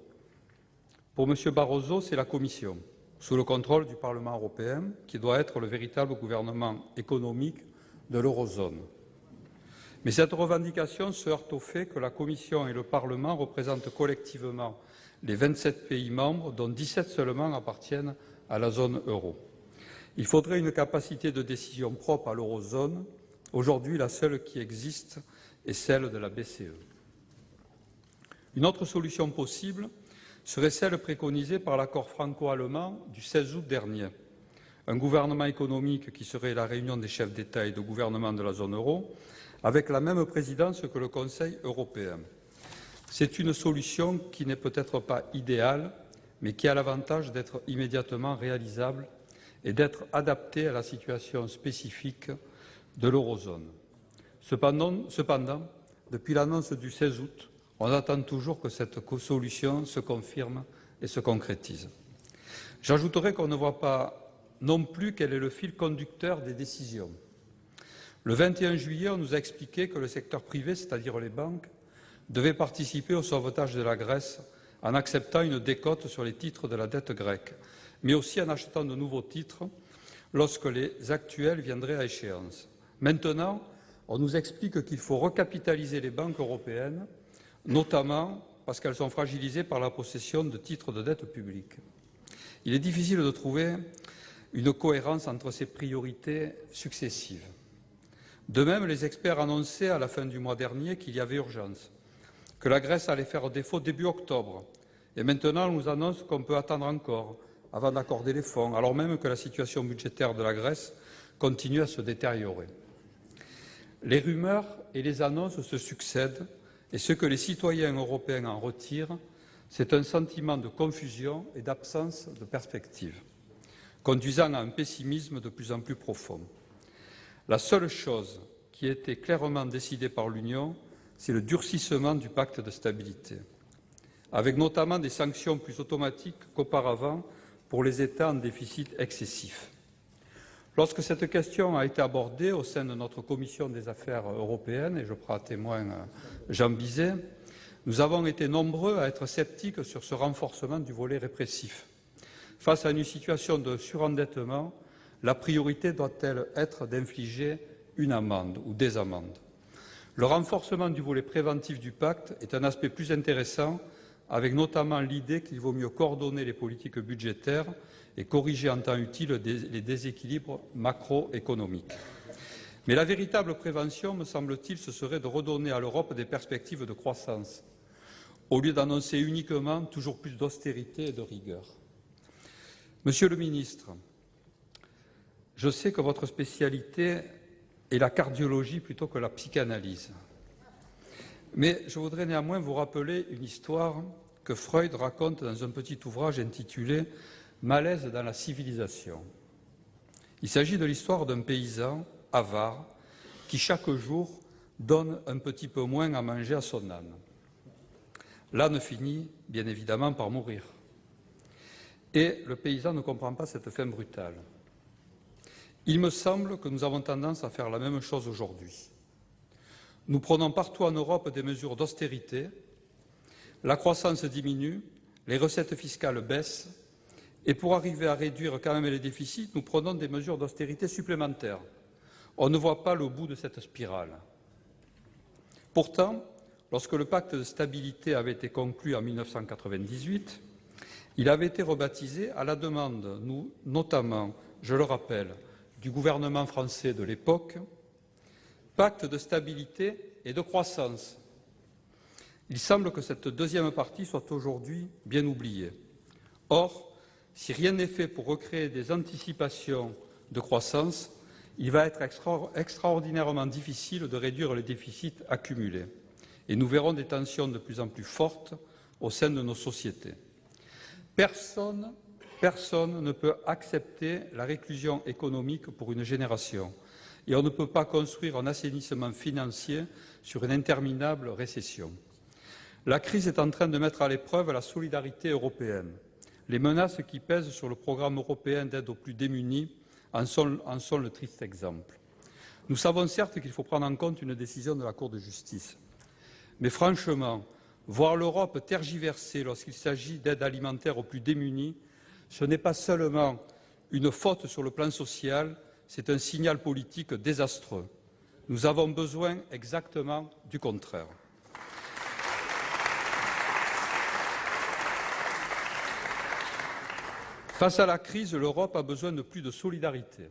Pour M. Barroso, c'est la Commission, sous le contrôle du Parlement européen, qui doit être le véritable gouvernement économique de l'eurozone. Mais cette revendication se heurte au fait que la Commission et le Parlement représentent collectivement les 27 pays membres, dont 17 seulement appartiennent à la zone euro. Il faudrait une capacité de décision propre à l'eurozone. Aujourd'hui, la seule qui existe est celle de la BCE. Une autre solution possible serait celle préconisée par l'accord franco-allemand du 16 août dernier. Un gouvernement économique qui serait la réunion des chefs d'État et de gouvernement de la zone euro, avec la même présidence que le Conseil européen. C'est une solution qui n'est peut-être pas idéale, mais qui a l'avantage d'être immédiatement réalisable et d'être adaptée à la situation spécifique de l'eurozone. Cependant, depuis l'annonce du 16 août, on attend toujours que cette solution se confirme et se concrétise. J'ajouterai qu'on ne voit pas non plus quel est le fil conducteur des décisions. Le 21 juillet, on nous a expliqué que le secteur privé, c'est-à-dire les banques, devait participer au sauvetage de la Grèce en acceptant une décote sur les titres de la dette grecque, mais aussi en achetant de nouveaux titres lorsque les actuels viendraient à échéance. Maintenant, on nous explique qu'il faut recapitaliser les banques européennes, notamment parce qu'elles sont fragilisées par la possession de titres de dette publique. Il est difficile de trouver une cohérence entre ces priorités successives. De même, les experts annonçaient à la fin du mois dernier qu'il y avait urgence, que la Grèce allait faire défaut début octobre. Et maintenant, on nous annonce qu'on peut attendre encore avant d'accorder les fonds, alors même que la situation budgétaire de la Grèce continue à se détériorer. Les rumeurs et les annonces se succèdent et ce que les citoyens européens en retirent, c'est un sentiment de confusion et d'absence de perspective, conduisant à un pessimisme de plus en plus profond. La seule chose qui a été clairement décidée par l'Union, c'est le durcissement du pacte de stabilité, avec notamment des sanctions plus automatiques qu'auparavant pour les États en déficit excessif. Lorsque cette question a été abordée au sein de notre commission des affaires européennes, et je prends à témoin Jean Bizet, nous avons été nombreux à être sceptiques sur ce renforcement du volet répressif. Face à une situation de surendettement, la priorité doit-elle être d'infliger une amende ou des amendes? Le renforcement du volet préventif du pacte est un aspect plus intéressant, avec notamment l'idée qu'il vaut mieux coordonner les politiques budgétaires et corriger en temps utile les déséquilibres macroéconomiques. Mais la véritable prévention, me semble-t-il, ce serait de redonner à l'Europe des perspectives de croissance, au lieu d'annoncer uniquement toujours plus d'austérité et de rigueur. Monsieur le ministre, je sais que votre spécialité est la cardiologie plutôt que la psychanalyse. Mais je voudrais néanmoins vous rappeler une histoire que Freud raconte dans un petit ouvrage intitulé « Malaise dans la civilisation ». Il s'agit de l'histoire d'un paysan avare qui, chaque jour, donne un petit peu moins à manger à son âne. L'âne finit, bien évidemment, par mourir. Et le paysan ne comprend pas cette fin brutale. Il me semble que nous avons tendance à faire la même chose aujourd'hui. Nous prenons partout en Europe des mesures d'austérité, la croissance diminue, les recettes fiscales baissent, et pour arriver à réduire quand même les déficits, nous prenons des mesures d'austérité supplémentaires. On ne voit pas le bout de cette spirale. Pourtant, lorsque le pacte de stabilité avait été conclu en 1998, il avait été rebaptisé à la demande, notamment, je le rappelle, du gouvernement français de l'époque, pacte de stabilité et de croissance. Il semble que cette deuxième partie soit aujourd'hui bien oubliée. Or, si rien n'est fait pour recréer des anticipations de croissance, il va être extraordinairement difficile de réduire les déficits accumulés. Et nous verrons des tensions de plus en plus fortes au sein de nos sociétés. Personne ne peut accepter la réclusion économique pour une génération. Et on ne peut pas construire un assainissement financier sur une interminable récession. La crise est en train de mettre à l'épreuve la solidarité européenne. Les menaces qui pèsent sur le programme européen d'aide aux plus démunis en sont le triste exemple. Nous savons certes qu'il faut prendre en compte une décision de la Cour de justice. Mais franchement, voir l'Europe tergiverser lorsqu'il s'agit d'aide alimentaire aux plus démunis, ce n'est pas seulement une faute sur le plan social, c'est un signal politique désastreux. Nous avons besoin exactement du contraire. Face à la crise, l'Europe a besoin de plus de solidarité.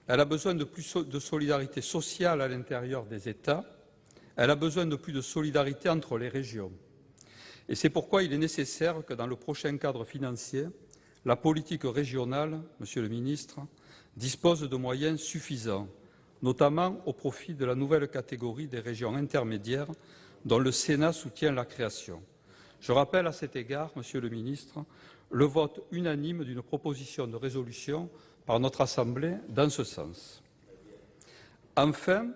Elle a besoin de plus de solidarité sociale à l'intérieur des États. Elle a besoin de plus de solidarité entre les régions. Et c'est pourquoi il est nécessaire que dans le prochain cadre financier, la politique régionale, Monsieur le Ministre, dispose de moyens suffisants, notamment au profit de la nouvelle catégorie des régions intermédiaires dont le Sénat soutient la création. Je rappelle à cet égard, Monsieur le Ministre, le vote unanime d'une proposition de résolution par notre Assemblée dans ce sens. Enfin,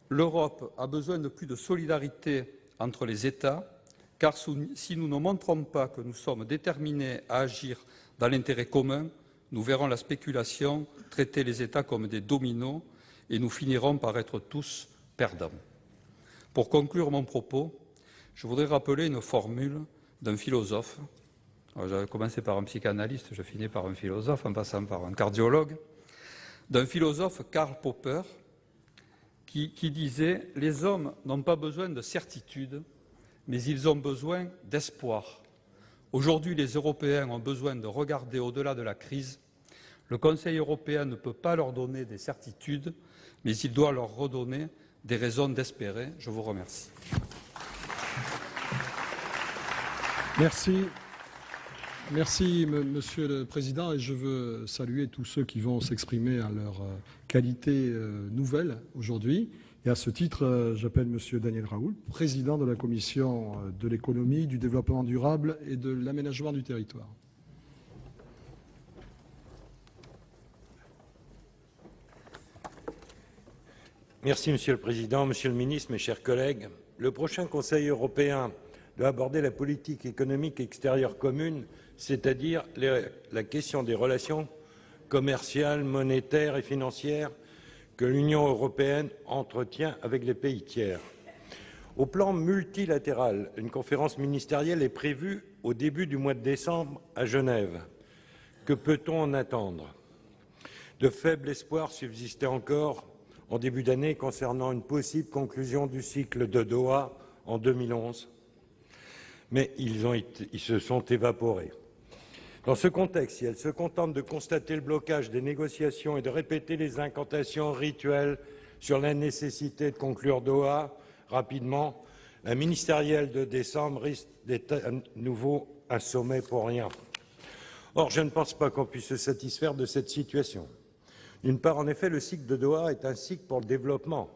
l'Europe a besoin de plus de solidarité entre les États, car si nous ne montrons pas que nous sommes déterminés à agir dans l'intérêt commun, nous verrons la spéculation traiter les États comme des dominos et nous finirons par être tous perdants. Pour conclure mon propos, je voudrais rappeler une formule d'un philosophe. J'avais commencé par un psychanalyste, je finis par un philosophe, en passant par un cardiologue, d'un philosophe Karl Popper, qui disait « Les hommes n'ont pas besoin de certitude, mais ils ont besoin d'espoir. » Aujourd'hui, les Européens ont besoin de regarder au-delà de la crise. Le Conseil européen ne peut pas leur donner des certitudes, mais il doit leur redonner des raisons d'espérer. Je vous remercie. Merci, Monsieur le Président, et je veux saluer tous ceux qui vont s'exprimer à leur qualité nouvelle aujourd'hui. Et à ce titre, j'appelle Monsieur Daniel Raoult, président de la Commission de l'économie, du développement durable et de l'aménagement du territoire. Merci, Monsieur le Président, Monsieur le Ministre, mes chers collègues. Le prochain Conseil européen doit aborder la politique économique extérieure commune, c'est-à-dire la question des relations commerciales, monétaires et financières que l'Union européenne entretient avec les pays tiers. Au plan multilatéral, une conférence ministérielle est prévue au début du mois de décembre à Genève. Que peut-on en attendre? De faibles espoirs subsistaient encore en début d'année concernant une possible conclusion du cycle de Doha en 2011. Mais ils se sont évaporés. Dans ce contexte, si elle se contente de constater le blocage des négociations et de répéter les incantations rituelles sur la nécessité de conclure Doha rapidement, la ministérielle de décembre risque d'être à nouveau un sommet pour rien. Or, je ne pense pas qu'on puisse se satisfaire de cette situation. D'une part, en effet, le cycle de Doha est un cycle pour le développement,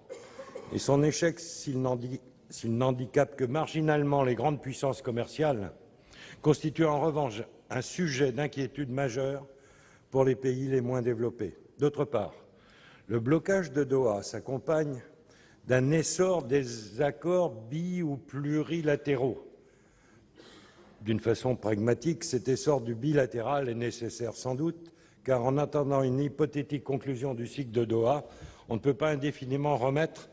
et son échec, s'il n'handicape que marginalement les grandes puissances commerciales, constitue en revanche un sujet d'inquiétude majeur pour les pays les moins développés. D'autre part, le blocage de Doha s'accompagne d'un essor des accords bi- ou plurilatéraux. D'une façon pragmatique, cet essor du bilatéral est nécessaire sans doute, car en attendant une hypothétique conclusion du cycle de Doha, on ne peut pas indéfiniment remettre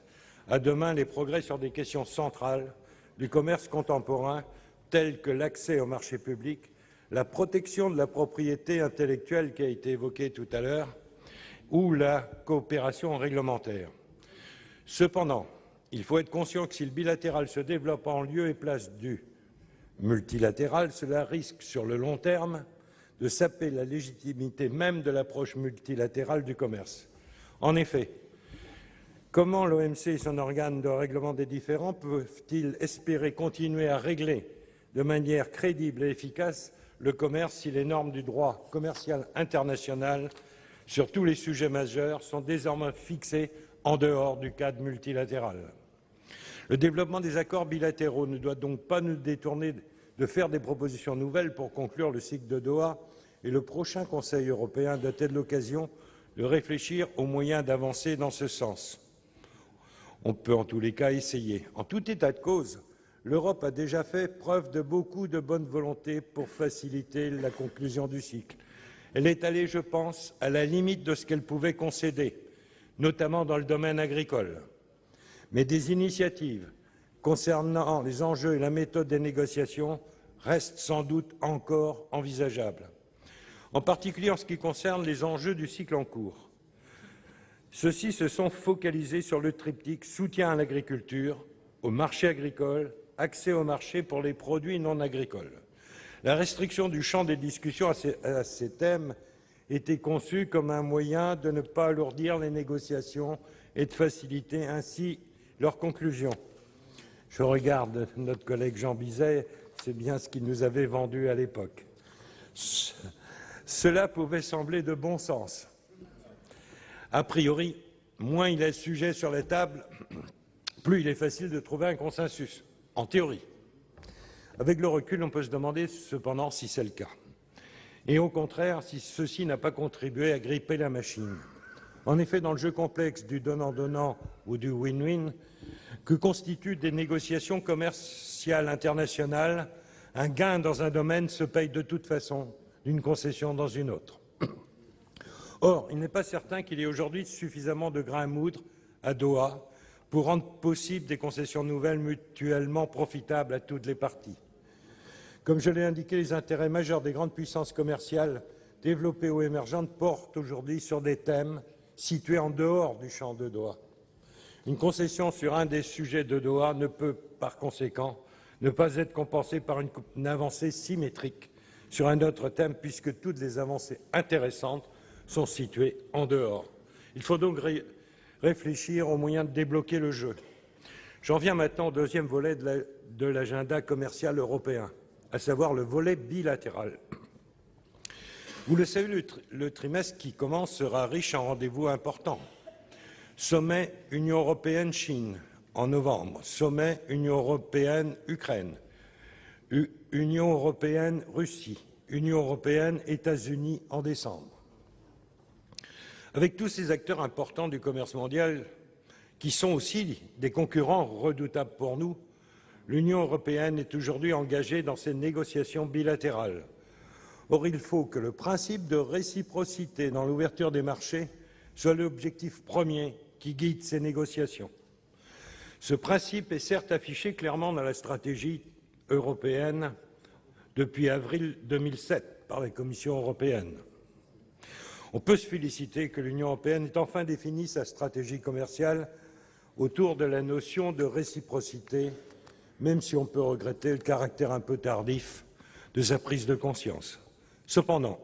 à demain les progrès sur des questions centrales du commerce contemporain, telles que l'accès au marché public, la protection de la propriété intellectuelle qui a été évoquée tout à l'heure, ou la coopération réglementaire. Cependant, il faut être conscient que si le bilatéral se développe en lieu et place du multilatéral, cela risque, sur le long terme, de saper la légitimité même de l'approche multilatérale du commerce. En effet, comment l'OMC et son organe de règlement des différends peuvent-ils espérer continuer à régler de manière crédible et efficace le commerce si les normes du droit commercial international sur tous les sujets majeurs sont désormais fixées en dehors du cadre multilatéral? Le développement des accords bilatéraux ne doit donc pas nous détourner de faire des propositions nouvelles pour conclure le cycle de Doha, et le prochain Conseil européen doit être l'occasion de réfléchir aux moyens d'avancer dans ce sens. On peut en tous les cas essayer. En tout état de cause, l'Europe a déjà fait preuve de beaucoup de bonne volonté pour faciliter la conclusion du cycle. Elle est allée, je pense, à la limite de ce qu'elle pouvait concéder, notamment dans le domaine agricole. Mais des initiatives concernant les enjeux et la méthode des négociations restent sans doute encore envisageables, en particulier en ce qui concerne les enjeux du cycle en cours. Ceux-ci se sont focalisés sur le triptyque soutien à l'agriculture, au marché agricole, accès au marché pour les produits non agricoles. La restriction du champ des discussions à ces thèmes était conçue comme un moyen de ne pas alourdir les négociations et de faciliter ainsi leur conclusion. Je regarde notre collègue Jean Bizet, c'est bien ce qu'il nous avait vendu à l'époque. Cela pouvait sembler de bon sens. A priori, moins il y a de sujets sur la table, plus il est facile de trouver un consensus, en théorie. Avec le recul, on peut se demander cependant si c'est le cas. Et au contraire, si ceci n'a pas contribué à gripper la machine. En effet, dans le jeu complexe du donnant-donnant ou du win-win, que constituent des négociations commerciales internationales, un gain dans un domaine se paye de toute façon d'une concession dans une autre. Or, il n'est pas certain qu'il y ait aujourd'hui suffisamment de grains à moudre à Doha pour rendre possible des concessions nouvelles mutuellement profitables à toutes les parties. Comme je l'ai indiqué, les intérêts majeurs des grandes puissances commerciales développées ou émergentes portent aujourd'hui sur des thèmes situés en dehors du champ de Doha. Une concession sur un des sujets de Doha ne peut, par conséquent, ne pas être compensée par une avancée symétrique sur un autre thème, puisque toutes les avancées intéressantes sont situées en dehors. Il faut donc réfléchir aux moyens de débloquer le jeu. J'en viens maintenant au deuxième volet de l'agenda commercial européen, à savoir le volet bilatéral. Vous le savez, le trimestre qui commence sera riche en rendez-vous importants. Sommet Union européenne-Chine en novembre, sommet Union européenne-Ukraine, Union européenne-Russie, Union européenne-États-Unis en décembre. Avec tous ces acteurs importants du commerce mondial, qui sont aussi des concurrents redoutables pour nous, l'Union européenne est aujourd'hui engagée dans ces négociations bilatérales. Or, il faut que le principe de réciprocité dans l'ouverture des marchés soit l'objectif premier qui guide ces négociations. Ce principe est certes affiché clairement dans la stratégie européenne depuis avril 2007 par la Commission européenne. On peut se féliciter que l'Union européenne ait enfin défini sa stratégie commerciale autour de la notion de réciprocité, même si on peut regretter le caractère un peu tardif de sa prise de conscience. Cependant,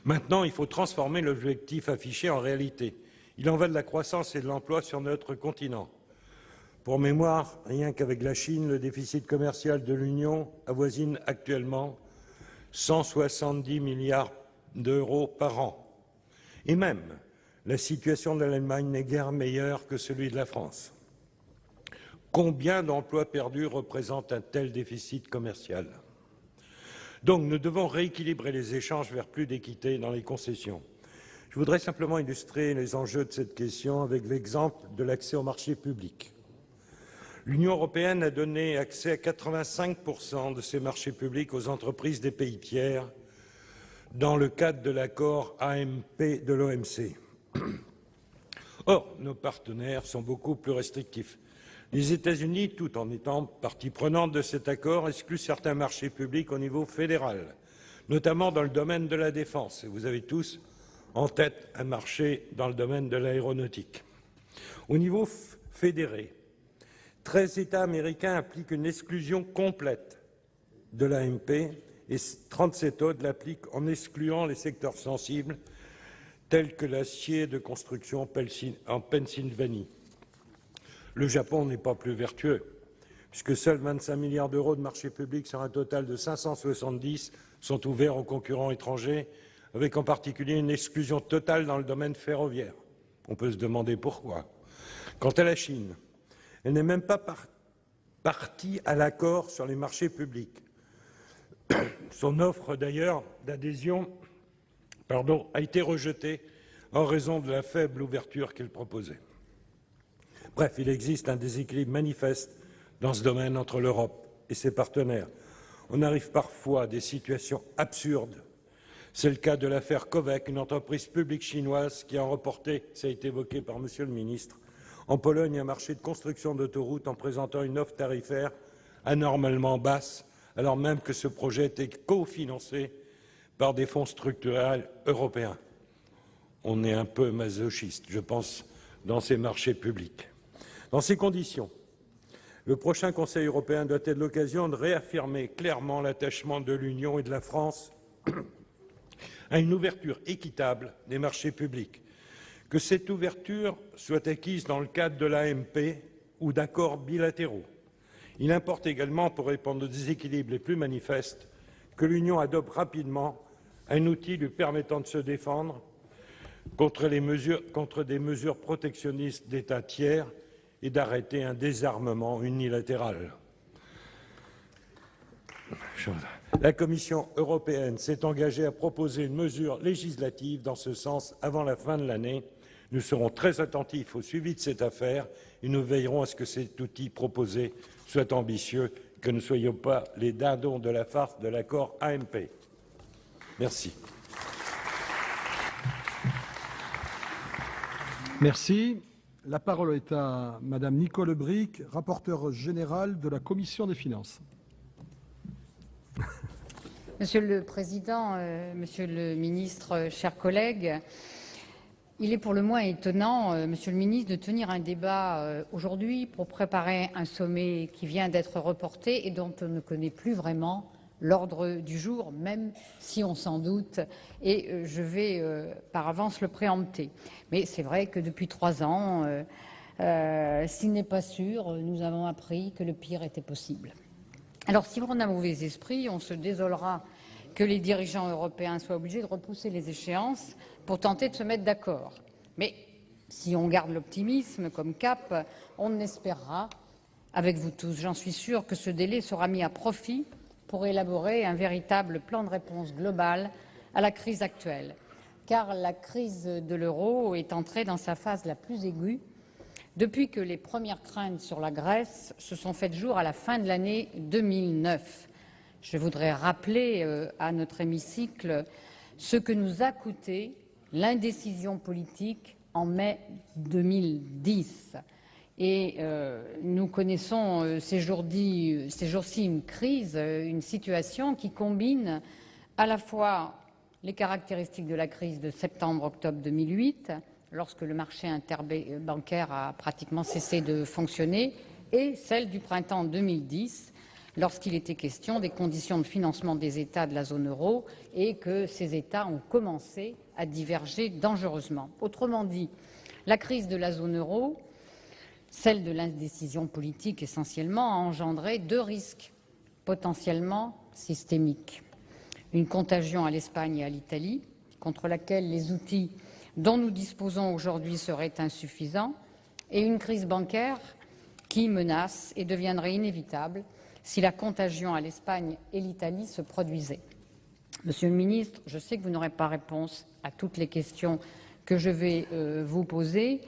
maintenant, il faut transformer l'objectif affiché en réalité. Il en va de la croissance et de l'emploi sur notre continent. Pour mémoire, rien qu'avec la Chine, le déficit commercial de l'Union avoisine actuellement 170 milliards d'euros par an. Et même, la situation de l'Allemagne n'est guère meilleure que celui de la France. Combien d'emplois perdus représente un tel déficit commercial? Donc, nous devons rééquilibrer les échanges vers plus d'équité dans les concessions. Je voudrais simplement illustrer les enjeux de cette question avec l'exemple de l'accès au marché public. L'Union européenne a donné accès à 85% de ses marchés publics aux entreprises des pays tiers dans le cadre de l'accord AMP de l'OMC. Or, nos partenaires sont beaucoup plus restrictifs. Les États-Unis, tout en étant partie prenante de cet accord, excluent certains marchés publics au niveau fédéral, notamment dans le domaine de la défense. Et vous avez tous en tête un marché dans le domaine de l'aéronautique. Au niveau fédéré, 13 États américains appliquent une exclusion complète de l'AMP et 37 autres l'appliquent en excluant les secteurs sensibles tels que l'acier de construction en Pennsylvanie. Le Japon n'est pas plus vertueux, puisque seuls 25 milliards d'euros de marché public sur un total de 570 sont ouverts aux concurrents étrangers, avec en particulier une exclusion totale dans le domaine ferroviaire. On peut se demander pourquoi. Quant à la Chine, elle n'est même pas partie à l'accord sur les marchés publics. Son offre d'ailleurs d'adhésion a été rejetée en raison de la faible ouverture qu'il proposait. Bref, il existe un déséquilibre manifeste dans ce domaine entre l'Europe et ses partenaires. On arrive parfois à des situations absurdes. C'est le cas de l'affaire Covec, une entreprise publique chinoise qui a remporté, ça a été évoqué par Monsieur le ministre, en Pologne un marché de construction d'autoroutes en présentant une offre tarifaire anormalement basse, alors même que ce projet était cofinancé par des fonds structurels européens. On est un peu masochiste, je pense, dans ces marchés publics. Dans ces conditions, le prochain Conseil européen doit être l'occasion de réaffirmer clairement l'attachement de l'Union et de la France à une ouverture équitable des marchés publics. Que cette ouverture soit acquise dans le cadre de l'AMP ou d'accords bilatéraux. Il importe également, pour répondre aux déséquilibres les plus manifestes, que l'Union adopte rapidement un outil lui permettant de se défendre contre des mesures protectionnistes d'États tiers et d'arrêter un désarmement unilatéral. La Commission européenne s'est engagée à proposer une mesure législative dans ce sens avant la fin de l'année. Nous serons très attentifs au suivi de cette affaire et nous veillerons à ce que cet outil proposé soit ambitieux, que nous ne soyons pas les dindons de la farce de l'accord AMP. Merci. Merci. La parole est à Madame Nicole Bricq, rapporteure générale de la Commission des finances. Monsieur le Président, Monsieur le Ministre, chers collègues, il est pour le moins étonnant, Monsieur le Ministre, de tenir un débat aujourd'hui pour préparer un sommet qui vient d'être reporté et dont on ne connaît plus vraiment l'ordre du jour, même si on s'en doute, et je vais par avance le préempter. Mais c'est vrai que depuis 3 ans, s'il n'est pas sûr, nous avons appris que le pire était possible. Alors si on a mauvais esprit, on se désolera que les dirigeants européens soient obligés de repousser les échéances pour tenter de se mettre d'accord. Mais si on garde l'optimisme comme cap, on espérera, avec vous tous, j'en suis sûre, que ce délai sera mis à profit pour élaborer un véritable plan de réponse global à la crise actuelle. Car la crise de l'euro est entrée dans sa phase la plus aiguë depuis que les premières craintes sur la Grèce se sont faites jour à la fin de l'année 2009. Je voudrais rappeler à notre hémicycle ce que nous a coûté l'indécision politique en mai 2010. Et nous connaissons ces jours-ci une crise, une situation qui combine à la fois les caractéristiques de la crise de septembre-octobre 2008, lorsque le marché interbancaire a pratiquement cessé de fonctionner, et celle du printemps 2010, lorsqu'il était question des conditions de financement des États de la zone euro et que ces États ont commencé à diverger dangereusement. Autrement dit, la crise de la zone euro, celle de l'indécision politique essentiellement, a engendré deux risques potentiellement systémiques. Une contagion à l'Espagne et à l'Italie, contre laquelle les outils dont nous disposons aujourd'hui seraient insuffisants, et une crise bancaire qui menace et deviendrait inévitable si la contagion à l'Espagne et l'Italie se produisait. Monsieur le ministre, je sais que vous n'aurez pas réponse à toutes les questions que je vais vous poser,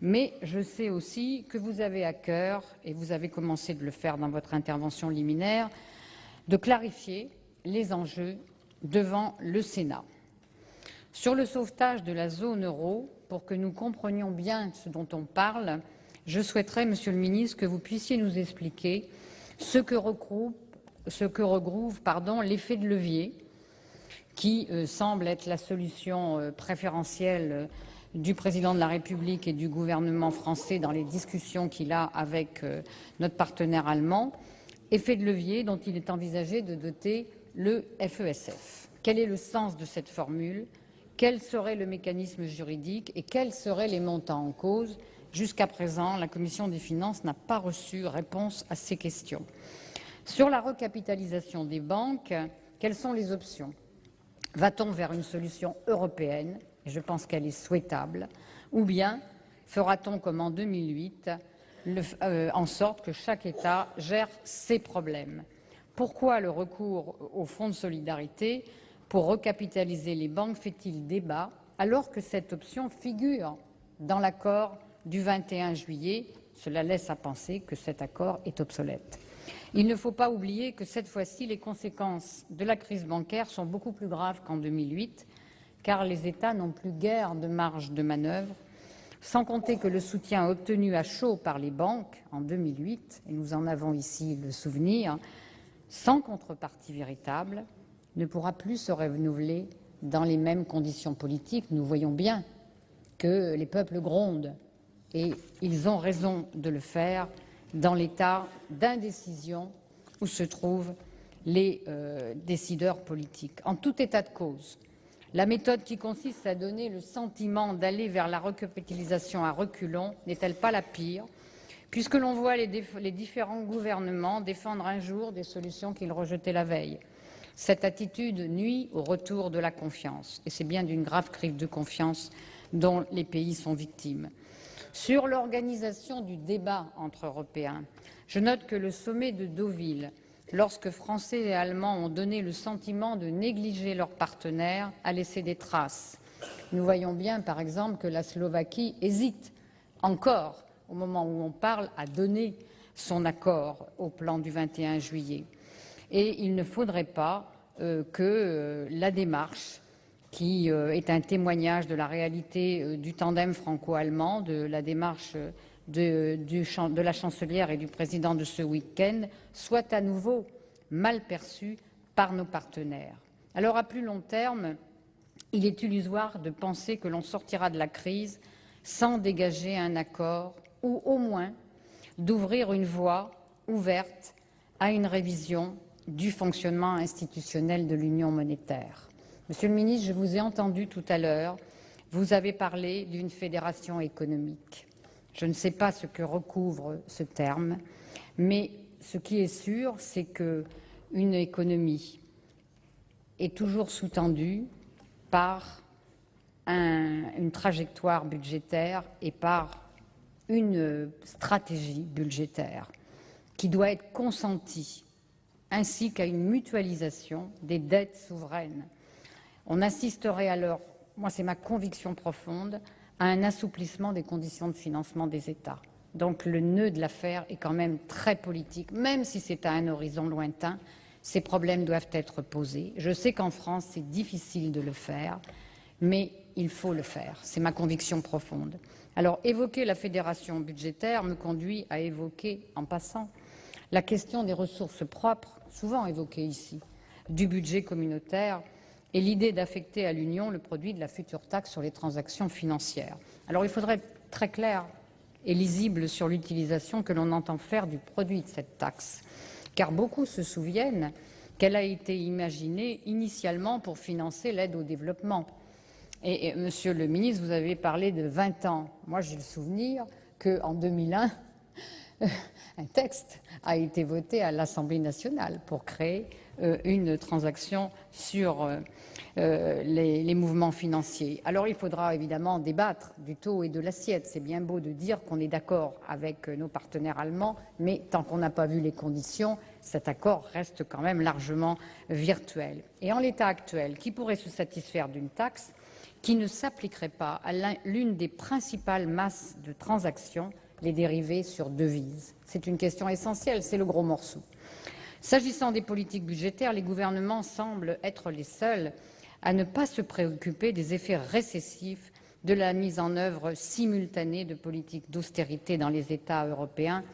mais je sais aussi que vous avez à cœur, et vous avez commencé de le faire dans votre intervention liminaire, de clarifier les enjeux devant le Sénat. Sur le sauvetage de la zone euro, pour que nous comprenions bien ce dont on parle, je souhaiterais, Monsieur le ministre, que vous puissiez nous expliquer ce que regroupe l'effet de levier qui semble être la solution préférentielle du président de la République et du gouvernement français dans les discussions qu'il a avec notre partenaire allemand, effet de levier dont il est envisagé de doter le FESF. Quel est le sens de cette formule? Quel serait le mécanisme juridique et quels seraient les montants en cause? Jusqu'à présent, la Commission des finances n'a pas reçu réponse à ces questions. Sur la recapitalisation des banques, quelles sont les options? Va-t-on vers une solution européenne? Et je pense qu'elle est souhaitable. Ou bien fera-t-on comme en 2008, en sorte que chaque État gère ses problèmes? Pourquoi le recours au Fonds de solidarité pour recapitaliser les banques fait-il débat alors que cette option figure dans l'accord du 21 juillet? Cela laisse à penser que cet accord est obsolète. Il ne faut pas oublier que cette fois-ci, les conséquences de la crise bancaire sont beaucoup plus graves qu'en 2008, car les États n'ont plus guère de marge de manœuvre, sans compter que le soutien obtenu à chaud par les banques en 2008, et nous en avons ici le souvenir, sans contrepartie véritable, ne pourra plus se renouveler dans les mêmes conditions politiques. Nous voyons bien que les peuples grondent, et ils ont raison de le faire, dans l'état d'indécision où se trouvent les décideurs politiques. En tout état de cause, la méthode qui consiste à donner le sentiment d'aller vers la recapitalisation à reculons n'est-elle pas la pire, puisque l'on voit les différents gouvernements défendre un jour des solutions qu'ils rejetaient la veille? Cette attitude nuit au retour de la confiance, et c'est bien d'une grave crise de confiance dont les pays sont victimes. Sur l'organisation du débat entre Européens, je note que le sommet de Deauville, lorsque Français et Allemands ont donné le sentiment de négliger leurs partenaires, a laissé des traces. Nous voyons bien, par exemple, que la Slovaquie hésite encore, au moment où on parle, à donner son accord au plan du 21 juillet. Et il ne faudrait pas que la démarche, qui est un témoignage de la réalité du tandem franco-allemand, de la démarche de la chancelière et du président de ce week-end, soit à nouveau mal perçue par nos partenaires. Alors, à plus long terme, il est illusoire de penser que l'on sortira de la crise sans dégager un accord ou au moins d'ouvrir une voie ouverte à une révision du fonctionnement institutionnel de l'Union monétaire. Monsieur le ministre, je vous ai entendu tout à l'heure, vous avez parlé d'une fédération économique. Je ne sais pas ce que recouvre ce terme, mais ce qui est sûr, c'est qu'une économie est toujours sous-tendue par une trajectoire budgétaire et par une stratégie budgétaire qui doit être consentie, ainsi qu'à une mutualisation des dettes souveraines. On assisterait alors, moi c'est ma conviction profonde, à un assouplissement des conditions de financement des États. Donc le nœud de l'affaire est quand même très politique, même si c'est à un horizon lointain, ces problèmes doivent être posés. Je sais qu'en France c'est difficile de le faire, mais il faut le faire, c'est ma conviction profonde. Alors évoquer la fédération budgétaire me conduit à évoquer, en passant, la question des ressources propres, souvent évoquée ici, du budget communautaire, et l'idée d'affecter à l'Union le produit de la future taxe sur les transactions financières. Alors il faudrait être très clair et lisible sur l'utilisation que l'on entend faire du produit de cette taxe. car beaucoup se souviennent qu'elle a été imaginée initialement pour financer l'aide au développement. Et Monsieur le ministre, vous avez parlé de 20 ans. Moi, j'ai le souvenir qu'en 2001, un texte a été voté à l'Assemblée nationale pour créer une transaction sur les mouvements financiers. Alors il faudra évidemment débattre du taux et de l'assiette. C'est bien beau de dire qu'on est d'accord avec nos partenaires allemands, mais tant qu'on n'a pas vu les conditions, cet accord reste quand même largement virtuel. Et en l'état actuel, qui pourrait se satisfaire d'une taxe qui ne s'appliquerait pas à l'une des principales masses de transactions, les dérivés sur devises? C'est une question essentielle, c'est le gros morceau. S'agissant des politiques budgétaires, les gouvernements semblent être les seuls à ne pas se préoccuper des effets récessifs de la mise en œuvre simultanée de politiques d'austérité dans les États européens.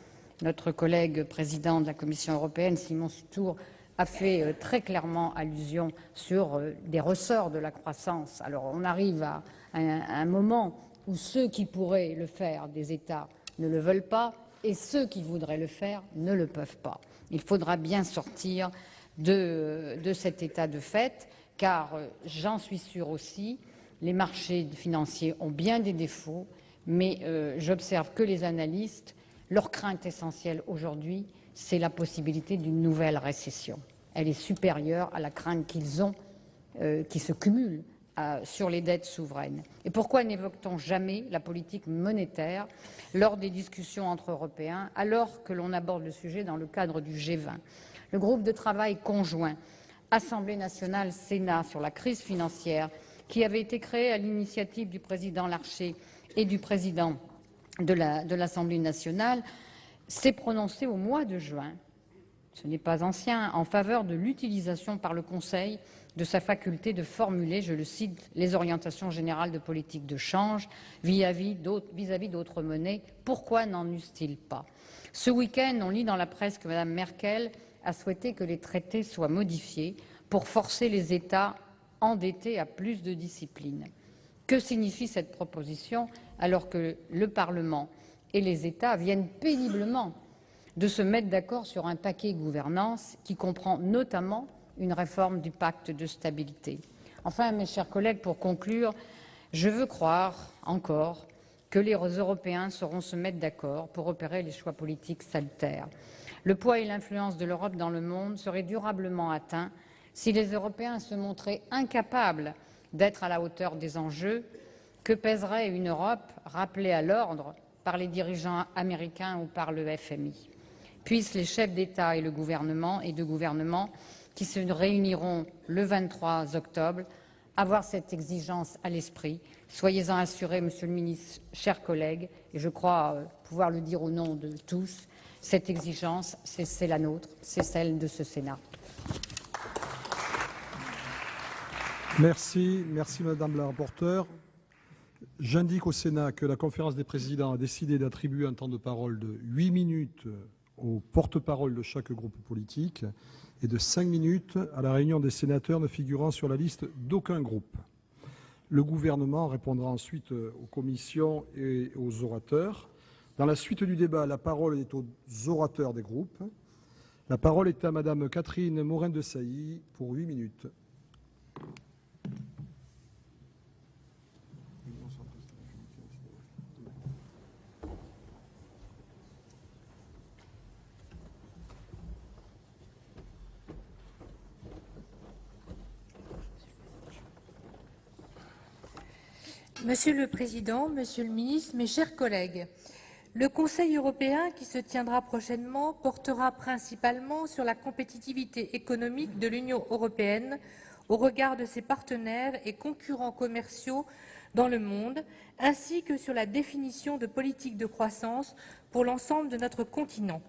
Notre collègue président de la Commission européenne, Simon Sutour, a fait très clairement allusion sur des ressorts de la croissance. Alors on arrive à un moment où ceux qui pourraient le faire des États ne le veulent pas et ceux qui voudraient le faire ne le peuvent pas. Il faudra bien sortir de cet état de fait, car j'en suis sûre aussi, les marchés financiers ont bien des défauts, mais j'observe que les analystes, leur crainte essentielle aujourd'hui, c'est la possibilité d'une nouvelle récession. Elle est supérieure à la crainte qu'ils ont, qui se cumule sur les dettes souveraines. Et pourquoi n'évoque-t-on jamais la politique monétaire lors des discussions entre Européens, alors que l'on aborde le sujet dans le cadre du G20? Le groupe de travail conjoint Assemblée nationale Sénat sur la crise financière, qui avait été créé à l'initiative du président Larcher et du président de l'Assemblée nationale, s'est prononcé au mois de juin, ce n'est pas ancien, en faveur de l'utilisation par le Conseil de sa faculté de formuler, je le cite, les orientations générales de politique de change vis-à-vis d'autres monnaies. Pourquoi n'en use-t-il pas? Ce week-end, on lit dans la presse que Mme Merkel a souhaité que les traités soient modifiés pour forcer les États endettés à plus de discipline. Que signifie cette proposition alors que le Parlement et les États viennent péniblement de se mettre d'accord sur un paquet gouvernance qui comprend notamment une réforme du pacte de stabilité? Enfin, mes chers collègues, pour conclure, je veux croire encore que les Européens sauront se mettre d'accord pour opérer les choix politiques salutaires. Le poids et l'influence de l'Europe dans le monde seraient durablement atteints si les Européens se montraient incapables d'être à la hauteur des enjeux. Que pèserait une Europe rappelée à l'ordre par les dirigeants américains ou par le FMI? Puissent les chefs d'État et de gouvernement qui se réuniront le 23 octobre avoir cette exigence à l'esprit. Soyez-en assurés, Monsieur le Ministre, chers collègues, et je crois pouvoir le dire au nom de tous, cette exigence, c'est la nôtre, c'est celle de ce Sénat. Merci Madame la rapporteure. J'indique au Sénat que la conférence des présidents a décidé d'attribuer un temps de parole de 8 minutes au porte-parole de chaque groupe politique et de 5 minutes à la réunion des sénateurs ne figurant sur la liste d'aucun groupe. Le gouvernement répondra ensuite aux commissions et aux orateurs. Dans la suite du débat, la parole est aux orateurs des groupes. La parole est à Madame Catherine Morin-Desailly pour 8 minutes. Monsieur le Président, Monsieur le Ministre, mes chers collègues, le Conseil européen qui se tiendra prochainement portera principalement sur la compétitivité économique de l'Union européenne au regard de ses partenaires et concurrents commerciaux dans le monde, ainsi que sur la définition de politiques de croissance pour l'ensemble de notre continent.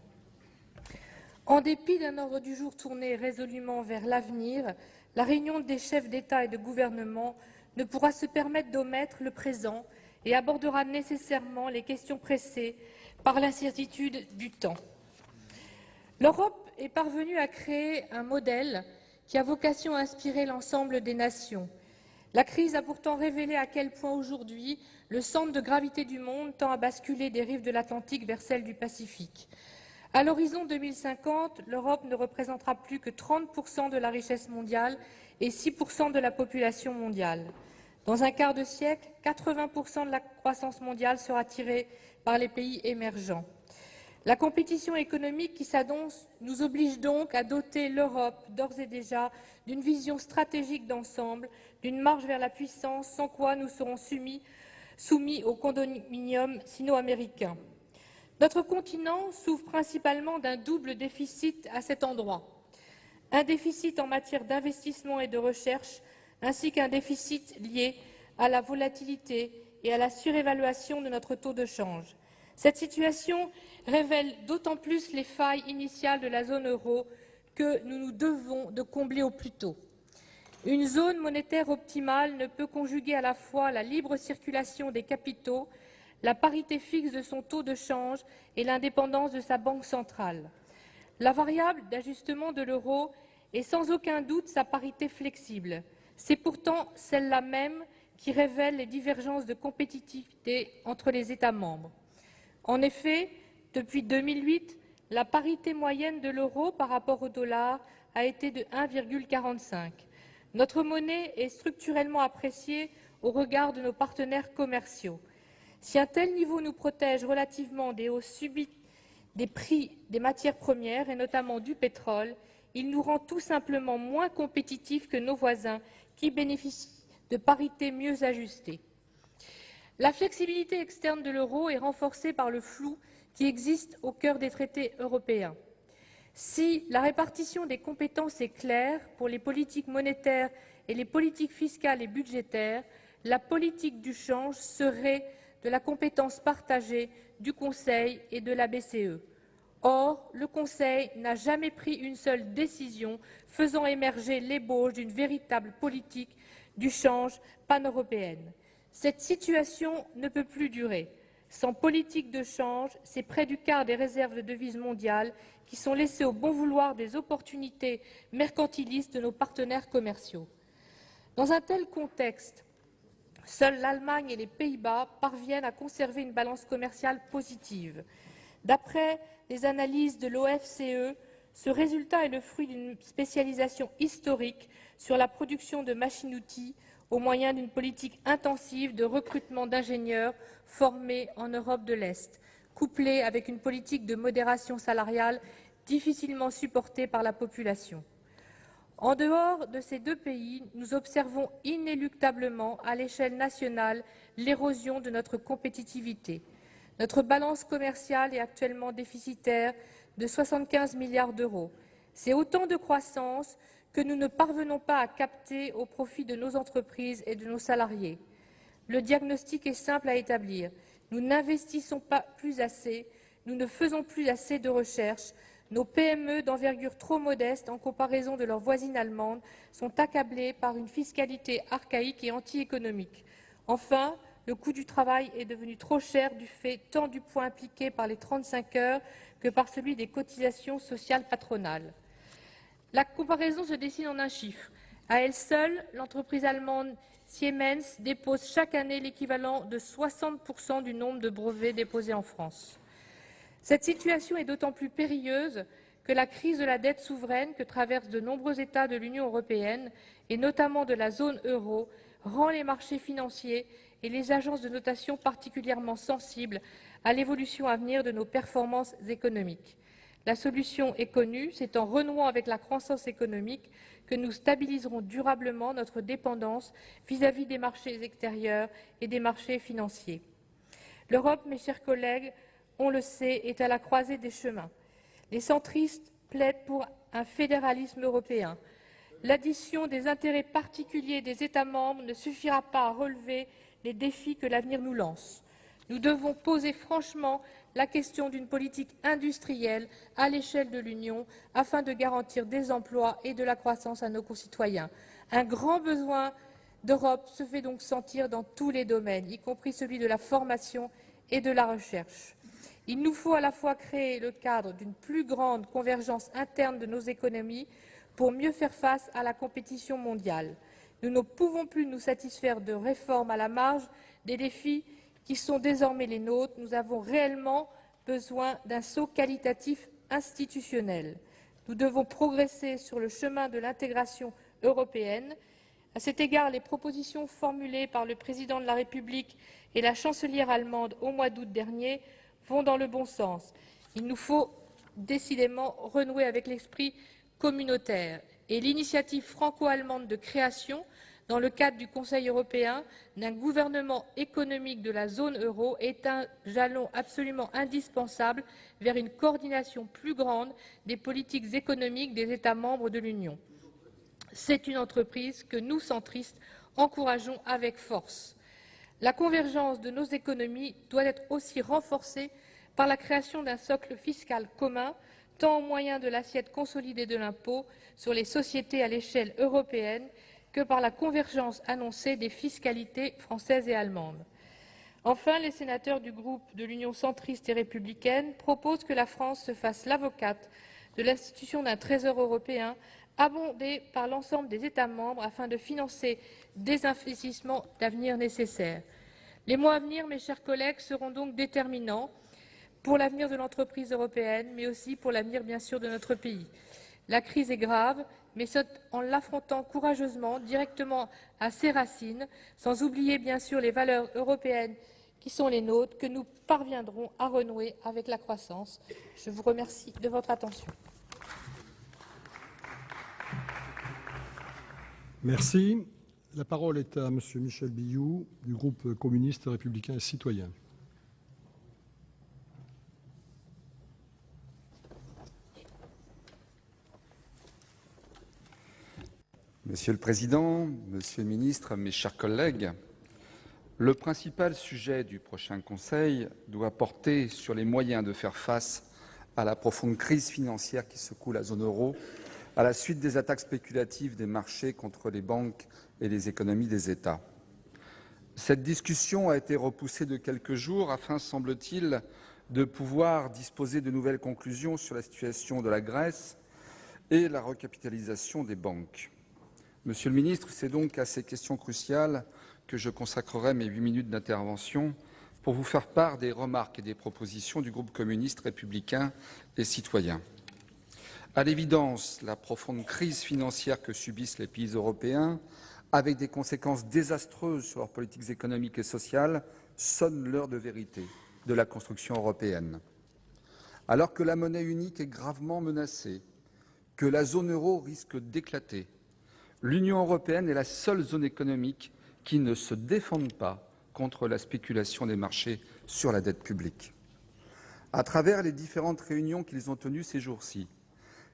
En dépit d'un ordre du jour tourné résolument vers l'avenir, la réunion des chefs d'État et de gouvernement ne pourra se permettre d'omettre le présent et abordera nécessairement les questions pressées par l'incertitude du temps. L'Europe est parvenue à créer un modèle qui a vocation à inspirer l'ensemble des nations. La crise a pourtant révélé à quel point aujourd'hui le centre de gravité du monde tend à basculer des rives de l'Atlantique vers celles du Pacifique. À l'horizon 2050, l'Europe ne représentera plus que 30% de la richesse mondiale et 6% de la population mondiale. Dans un quart de siècle, 80% de la croissance mondiale sera tirée par les pays émergents. La compétition économique qui s'annonce nous oblige donc à doter l'Europe, d'ores et déjà, d'une vision stratégique d'ensemble, d'une marche vers la puissance, sans quoi nous serons soumis au condominium sino-américain. Notre continent souffre principalement d'un double déficit à cet endroit. Un déficit en matière d'investissement et de recherche, ainsi qu'un déficit lié à la volatilité et à la surévaluation de notre taux de change. Cette situation révèle d'autant plus les failles initiales de la zone euro que nous nous devons de combler au plus tôt. Une zone monétaire optimale ne peut conjuguer à la fois la libre circulation des capitaux, la parité fixe de son taux de change et l'indépendance de sa banque centrale. La variable d'ajustement de l'euro est sans aucun doute sa parité flexible. C'est pourtant celle-là même qui révèle les divergences de compétitivité entre les États membres. En effet, depuis 2008, la parité moyenne de l'euro par rapport au dollar a été de 1,45. Notre monnaie est structurellement appréciée au regard de nos partenaires commerciaux. Si un tel niveau nous protège relativement des hausses subites des prix des matières premières, et notamment du pétrole, il nous rend tout simplement moins compétitifs que nos voisins qui bénéficient de parités mieux ajustées. La flexibilité externe de l'euro est renforcée par le flou qui existe au cœur des traités européens. Si la répartition des compétences est claire pour les politiques monétaires et les politiques fiscales et budgétaires, la politique du change serait de la compétence partagée du Conseil et de la BCE. Or, le Conseil n'a jamais pris une seule décision faisant émerger l'ébauche d'une véritable politique du change pan-européenne. Cette situation ne peut plus durer. Sans politique de change, c'est près du quart des réserves de devises mondiales qui sont laissées au bon vouloir des opportunités mercantilistes de nos partenaires commerciaux. Dans un tel contexte, seuls l'Allemagne et les Pays-Bas parviennent à conserver une balance commerciale positive. D'après les analyses de l'OFCE, ce résultat est le fruit d'une spécialisation historique sur la production de machines-outils au moyen d'une politique intensive de recrutement d'ingénieurs formés en Europe de l'Est, couplée avec une politique de modération salariale difficilement supportée par la population. En dehors de ces deux pays, nous observons inéluctablement à l'échelle nationale l'érosion de notre compétitivité. Notre balance commerciale est actuellement déficitaire de 75 milliards d'euros. C'est autant de croissance que nous ne parvenons pas à capter au profit de nos entreprises et de nos salariés. Le diagnostic est simple à établir. Nous n'investissons pas plus assez, nous ne faisons plus assez de recherche. Nos PME d'envergure trop modeste en comparaison de leurs voisines allemandes sont accablées par une fiscalité archaïque et anti-économique. Enfin, le coût du travail est devenu trop cher du fait tant du poids impliqué par les 35 heures que par celui des cotisations sociales patronales. La comparaison se dessine en un chiffre. À elle seule, l'entreprise allemande Siemens dépose chaque année l'équivalent de 60% du nombre de brevets déposés en France. Cette situation est d'autant plus périlleuse que la crise de la dette souveraine que traversent de nombreux États de l'Union européenne, et notamment de la zone euro, rend les marchés financiers et les agences de notation particulièrement sensibles à l'évolution à venir de nos performances économiques. La solution est connue, c'est en renouant avec la croissance économique que nous stabiliserons durablement notre dépendance vis-à-vis des marchés extérieurs et des marchés financiers. L'Europe, mes chers collègues, on le sait, est à la croisée des chemins. Les centristes plaident pour un fédéralisme européen. L'addition des intérêts particuliers des États membres ne suffira pas à relever les défis que l'avenir nous lance. Nous devons poser franchement la question d'une politique industrielle à l'échelle de l'Union afin de garantir des emplois et de la croissance à nos concitoyens. Un grand besoin d'Europe se fait donc sentir dans tous les domaines, y compris celui de la formation et de la recherche. Il nous faut à la fois créer le cadre d'une plus grande convergence interne de nos économies pour mieux faire face à la compétition mondiale. Nous ne pouvons plus nous satisfaire de réformes à la marge des défis qui sont désormais les nôtres. Nous avons réellement besoin d'un saut qualitatif institutionnelle. Nous devons progresser sur le chemin de l'intégration européenne. À cet égard, les propositions formulées par le président de la République et la chancelière allemande au mois d'août dernier vont dans le bon sens. Il nous faut décidément renouer avec l'esprit communautaire et l'initiative franco-allemande de création, dans le cadre du Conseil européen, d'un gouvernement économique de la zone euro est un jalon absolument indispensable vers une coordination plus grande des politiques économiques des États membres de l'Union. C'est une entreprise que nous, centristes, encourageons avec force. La convergence de nos économies doit être aussi renforcée par la création d'un socle fiscal commun, tant au moyen de l'assiette consolidée de l'impôt sur les sociétés à l'échelle européenne que par la convergence annoncée des fiscalités françaises et allemandes. Enfin, les sénateurs du groupe de l'Union centriste et républicaine proposent que la France se fasse l'avocate de l'institution d'un trésor européen abondé par l'ensemble des États membres afin de financer des investissements d'avenir nécessaires. Les mois à venir, mes chers collègues, seront donc déterminants pour l'avenir de l'entreprise européenne, mais aussi pour l'avenir, bien sûr, de notre pays. La crise est grave, mais c'est en l'affrontant courageusement, directement à ses racines, sans oublier bien sûr les valeurs européennes qui sont les nôtres, que nous parviendrons à renouer avec la croissance. Je vous remercie de votre attention. Merci. La parole est à M. Michel Billoux, du groupe communiste républicain et citoyen. Monsieur le Président, Monsieur le Ministre, mes chers collègues, le principal sujet du prochain Conseil doit porter sur les moyens de faire face à la profonde crise financière qui secoue la zone euro à la suite des attaques spéculatives des marchés contre les banques et les économies des États. Cette discussion a été repoussée de quelques jours afin, semble-t-il, de pouvoir disposer de nouvelles conclusions sur la situation de la Grèce et la recapitalisation des banques. Monsieur le Ministre, c'est donc à ces questions cruciales que je consacrerai mes 8 minutes d'intervention pour vous faire part des remarques et des propositions du groupe communiste républicain et citoyen. À l'évidence, la profonde crise financière que subissent les pays européens, avec des conséquences désastreuses sur leurs politiques économiques et sociales, sonne l'heure de vérité de la construction européenne. Alors que la monnaie unique est gravement menacée, que la zone euro risque d'éclater, l'Union européenne est la seule zone économique qui ne se défende pas contre la spéculation des marchés sur la dette publique. À travers les différentes réunions qu'ils ont tenues ces jours-ci,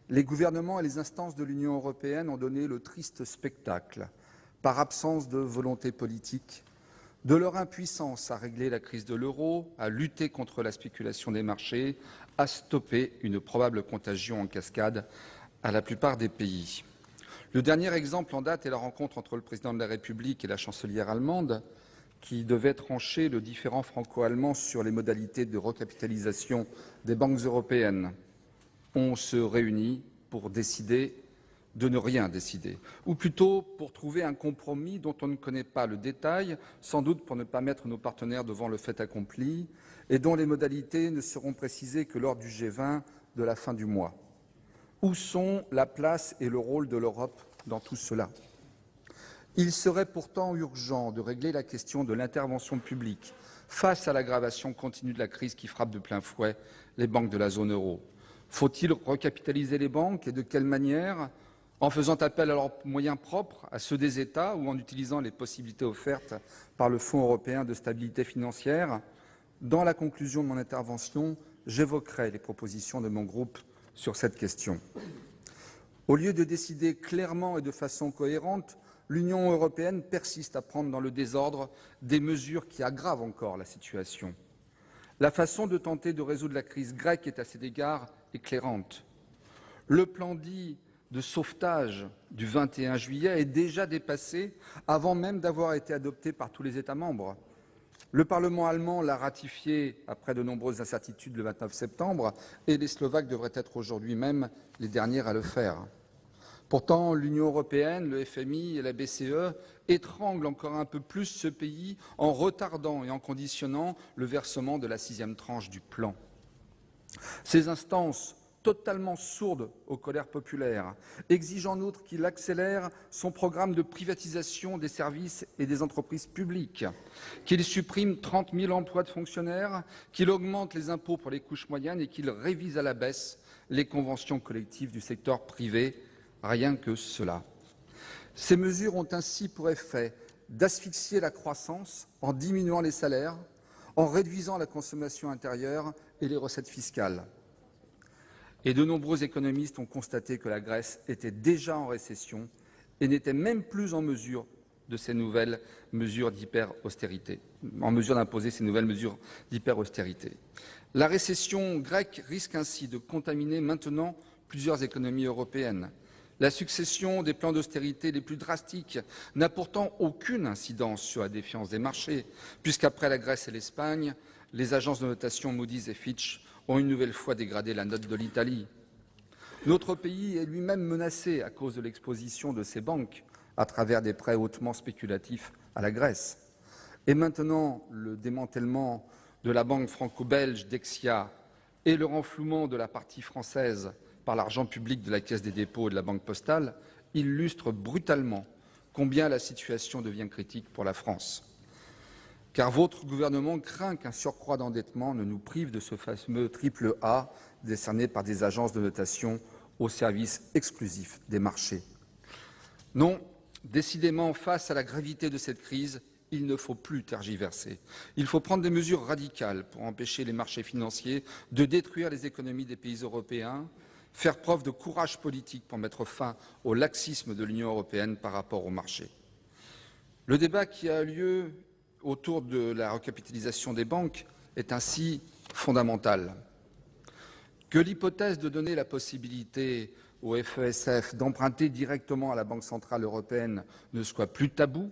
les gouvernements et les instances de l'Union européenne ont donné le triste spectacle, par absence de volonté politique, de leur impuissance à régler la crise de l'euro, à lutter contre la spéculation des marchés, à stopper une probable contagion en cascade à la plupart des pays. Le dernier exemple en date est la rencontre entre le président de la République et la chancelière allemande, qui devait trancher le différend franco-allemand sur les modalités de recapitalisation des banques européennes. On se réunit pour décider de ne rien décider, ou plutôt pour trouver un compromis dont on ne connaît pas le détail, sans doute pour ne pas mettre nos partenaires devant le fait accompli, et dont les modalités ne seront précisées que lors du G20 de la fin du mois. Où sont la place et le rôle de l'Europe dans tout cela? Il serait pourtant urgent de régler la question de l'intervention publique face à l'aggravation continue de la crise qui frappe de plein fouet les banques de la zone euro. Faut-il recapitaliser les banques et de quelle manière? En faisant appel à leurs moyens propres, à ceux des États, ou en utilisant les possibilités offertes par le Fonds européen de stabilité financière? Dans la conclusion de mon intervention, j'évoquerai les propositions de mon groupe sur cette question. Au lieu de décider clairement et de façon cohérente, l'Union européenne persiste à prendre dans le désordre des mesures qui aggravent encore la situation. La façon de tenter de résoudre la crise grecque est à cet égard éclairante. Le plan dit de sauvetage du 21 juillet est déjà dépassé avant même d'avoir été adopté par tous les États membres. Le Parlement allemand l'a ratifié après de nombreuses incertitudes le 29 septembre et les Slovaques devraient être aujourd'hui même les derniers à le faire. Pourtant, l'Union européenne, le FMI et la BCE étranglent encore un peu plus ce pays en retardant et en conditionnant le versement de la 6e tranche du plan. Ces instances totalement sourde aux colères populaires, exige en outre qu'il accélère son programme de privatisation des services et des entreprises publiques, qu'il supprime 30 000 emplois de fonctionnaires, qu'il augmente les impôts pour les couches moyennes et qu'il révise à la baisse les conventions collectives du secteur privé. Rien que cela. Ces mesures ont ainsi pour effet d'asphyxier la croissance en diminuant les salaires, en réduisant la consommation intérieure et les recettes fiscales. Et de nombreux économistes ont constaté que la Grèce était déjà en récession et n'était même plus en mesure de ces nouvelles mesures d'hyper-austérité, d'imposer ces nouvelles mesures d'hyper-austérité. La récession grecque risque ainsi de contaminer maintenant plusieurs économies européennes. La succession des plans d'austérité les plus drastiques n'a pourtant aucune incidence sur la défiance des marchés, puisqu'après la Grèce et l'Espagne, les agences de notation Moody's et Fitch ont une nouvelle fois dégradé la note de l'Italie. Notre pays est lui-même menacé à cause de l'exposition de ses banques à travers des prêts hautement spéculatifs à la Grèce. Et maintenant, le démantèlement de la banque franco-belge Dexia et le renflouement de la partie française par l'argent public de la Caisse des dépôts et de la Banque postale illustrent brutalement combien la situation devient critique pour la France. Car votre gouvernement craint qu'un surcroît d'endettement ne nous prive de ce fameux triple A décerné par des agences de notation au service exclusif des marchés. Non, décidément, face à la gravité de cette crise, il ne faut plus tergiverser. Il faut prendre des mesures radicales pour empêcher les marchés financiers de détruire les économies des pays européens, faire preuve de courage politique pour mettre fin au laxisme de l'Union européenne par rapport au marché. Le débat qui a lieu autour de la recapitalisation des banques est ainsi fondamental. Que l'hypothèse de donner la possibilité au FESF d'emprunter directement à la Banque centrale européenne ne soit plus tabou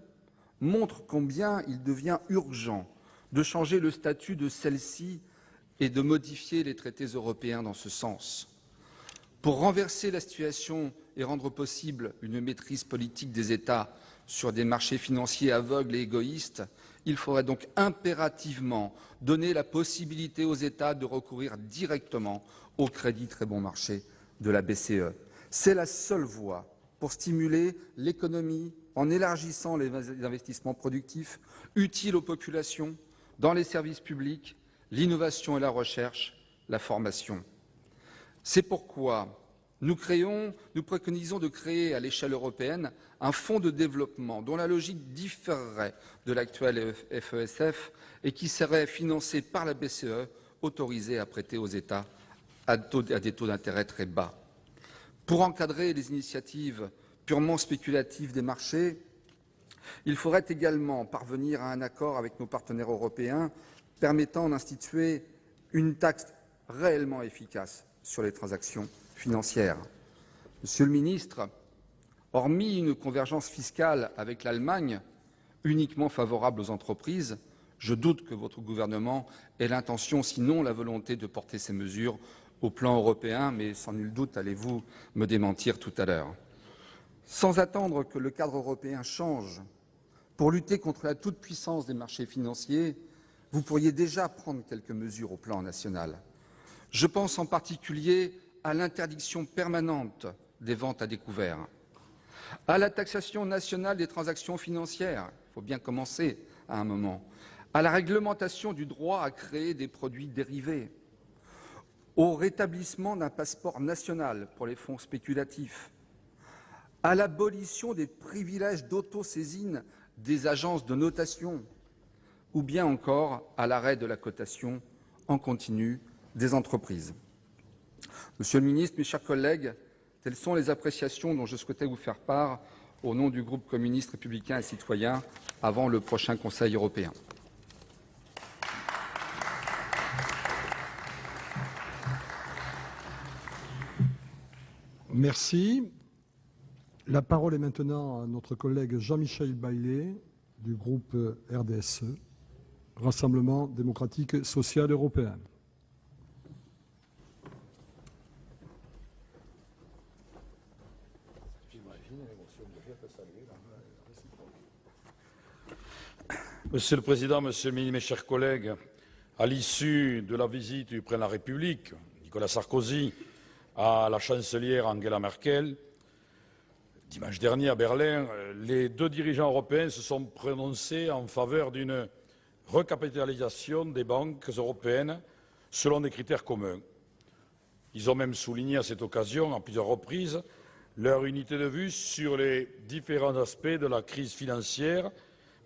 montre combien il devient urgent de changer le statut de celle-ci et de modifier les traités européens dans ce sens. Pour renverser la situation et rendre possible une maîtrise politique des États sur des marchés financiers aveugles et égoïstes, il faudrait donc impérativement donner la possibilité aux États de recourir directement au crédit très bon marché de la BCE. C'est la seule voie pour stimuler l'économie en élargissant les investissements productifs utiles aux populations, dans les services publics, l'innovation et la recherche, la formation. C'est pourquoi nous préconisons de créer à l'échelle européenne un fonds de développement dont la logique différerait de l'actuel FESF et qui serait financé par la BCE, autorisé à prêter aux États à des taux d'intérêt très bas. Pour encadrer les initiatives purement spéculatives des marchés, il faudrait également parvenir à un accord avec nos partenaires européens permettant d'instituer une taxe réellement efficace sur les transactions financières. Monsieur le ministre, hormis une convergence fiscale avec l'Allemagne, uniquement favorable aux entreprises, je doute que votre gouvernement ait l'intention, sinon la volonté, de porter ces mesures au plan européen, mais sans nul doute allez-vous me démentir tout à l'heure. Sans attendre que le cadre européen change, pour lutter contre la toute-puissance des marchés financiers, vous pourriez déjà prendre quelques mesures au plan national. Je pense en particulier à l'interdiction permanente des ventes à découvert, à la taxation nationale des transactions financières, il faut bien commencer à un moment, à la réglementation du droit à créer des produits dérivés, au rétablissement d'un passeport national pour les fonds spéculatifs, à l'abolition des privilèges d'autosaisine des agences de notation, ou bien encore à l'arrêt de la cotation en continu des entreprises. Monsieur le ministre, mes chers collègues, telles sont les appréciations dont je souhaitais vous faire part au nom du groupe communiste républicain et citoyen avant le prochain Conseil européen. Merci. La parole est maintenant à notre collègue Jean-Michel Baillet du groupe RDSE, Rassemblement démocratique social européen. Monsieur le Président, Monsieur le Ministre, mes chers collègues, à l'issue de la visite du Président de la République, Nicolas Sarkozy, à la chancelière Angela Merkel. Dimanche dernier à Berlin, les deux dirigeants européens se sont prononcés en faveur d'une recapitalisation des banques européennes selon des critères communs. Ils ont même souligné à cette occasion, à plusieurs reprises, leur unité de vue sur les différents aspects de la crise financière,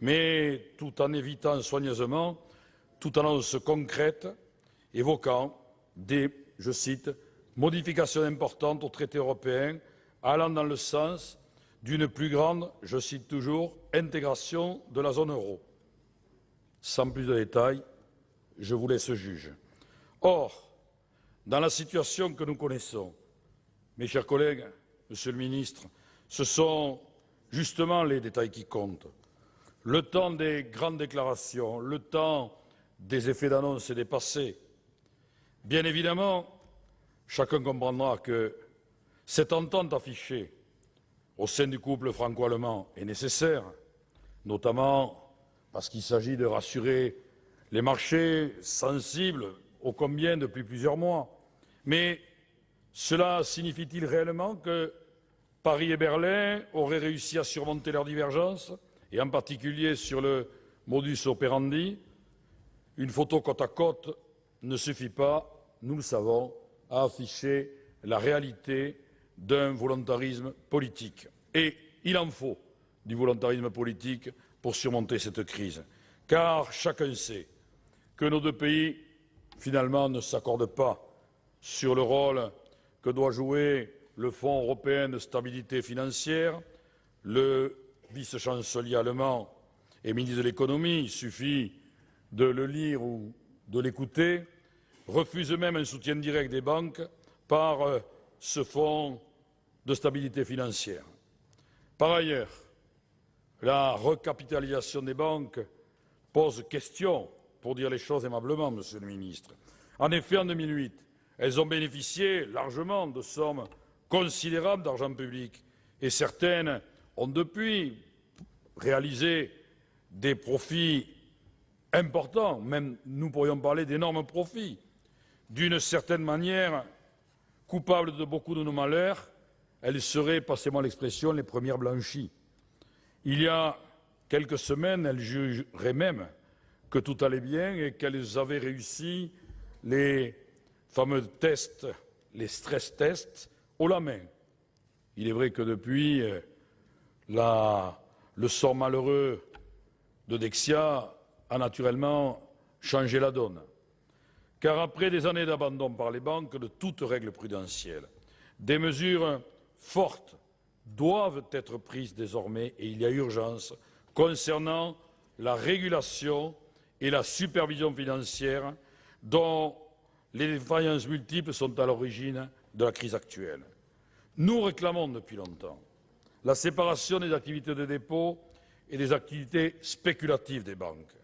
mais tout en évitant soigneusement toute annonce concrète, évoquant des, je cite, modifications importantes au traité européen allant dans le sens d'une plus grande, je cite toujours, intégration de la zone euro. Sans plus de détails, je vous laisse juge. Or, dans la situation que nous connaissons, mes chers collègues, Monsieur le Ministre, ce sont justement les détails qui comptent. Le temps des grandes déclarations, le temps des effets d'annonce est dépassé. Bien évidemment, chacun comprendra que cette entente affichée au sein du couple franco-allemand est nécessaire, notamment parce qu'il s'agit de rassurer les marchés sensibles ô combien depuis plusieurs mois. Mais cela signifie-t-il réellement que Paris et Berlin auraient réussi à surmonter leurs divergences, et en particulier sur le modus operandi? Une photo côte à côte ne suffit pas, nous le savons, à afficher la réalité d'un volontarisme politique. Et il en faut du volontarisme politique pour surmonter cette crise, car chacun sait que nos deux pays, finalement, ne s'accordent pas sur le rôle que doit jouer le Fonds européen de stabilité financière. Le vice-chancelier allemand et ministre de l'économie, il suffit de le lire ou de l'écouter, refuse même un soutien direct des banques par ce fonds de stabilité financière. Par ailleurs, la recapitalisation des banques pose question, pour dire les choses aimablement, Monsieur le Ministre. En effet, en 2008, elles ont bénéficié largement de sommes considérables d'argent public et certaines ont depuis réalisé des profits importants, même nous pourrions parler d'énormes profits. D'une certaine manière, coupables de beaucoup de nos malheurs, elles seraient, passez-moi l'expression, les premières blanchies. Il y a quelques semaines, elles jugeraient même que tout allait bien et qu'elles avaient réussi les fameux tests, les stress tests, haut la main. Il est vrai que depuis, le sort malheureux de Dexia a naturellement changé la donne. Car après des années d'abandon par les banques de toute règle prudentielle, des mesures fortes doivent être prises désormais, et il y a urgence, concernant la régulation et la supervision financière dont les défaillances multiples sont à l'origine de la crise actuelle. Nous réclamons depuis longtemps la séparation des activités de dépôt et des activités spéculatives des banques.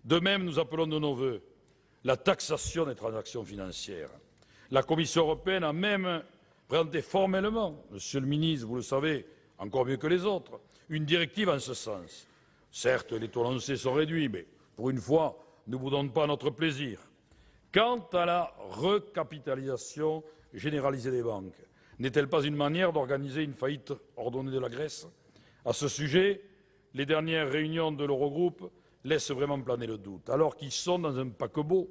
De même, nous appelons de nos vœux la taxation des transactions financières. La Commission européenne a même présenté formellement, Monsieur le ministre, vous le savez encore mieux que les autres, une directive en ce sens. Certes, les taux lancés sont réduits, mais pour une fois, ne boudons pas notre plaisir. Quant à la recapitalisation généralisée des banques, n'est-elle pas une manière d'organiser une faillite ordonnée de la Grèce? À ce sujet, les dernières réunions de l'Eurogroupe laissent vraiment planer le doute, alors qu'ils sont dans un paquebot,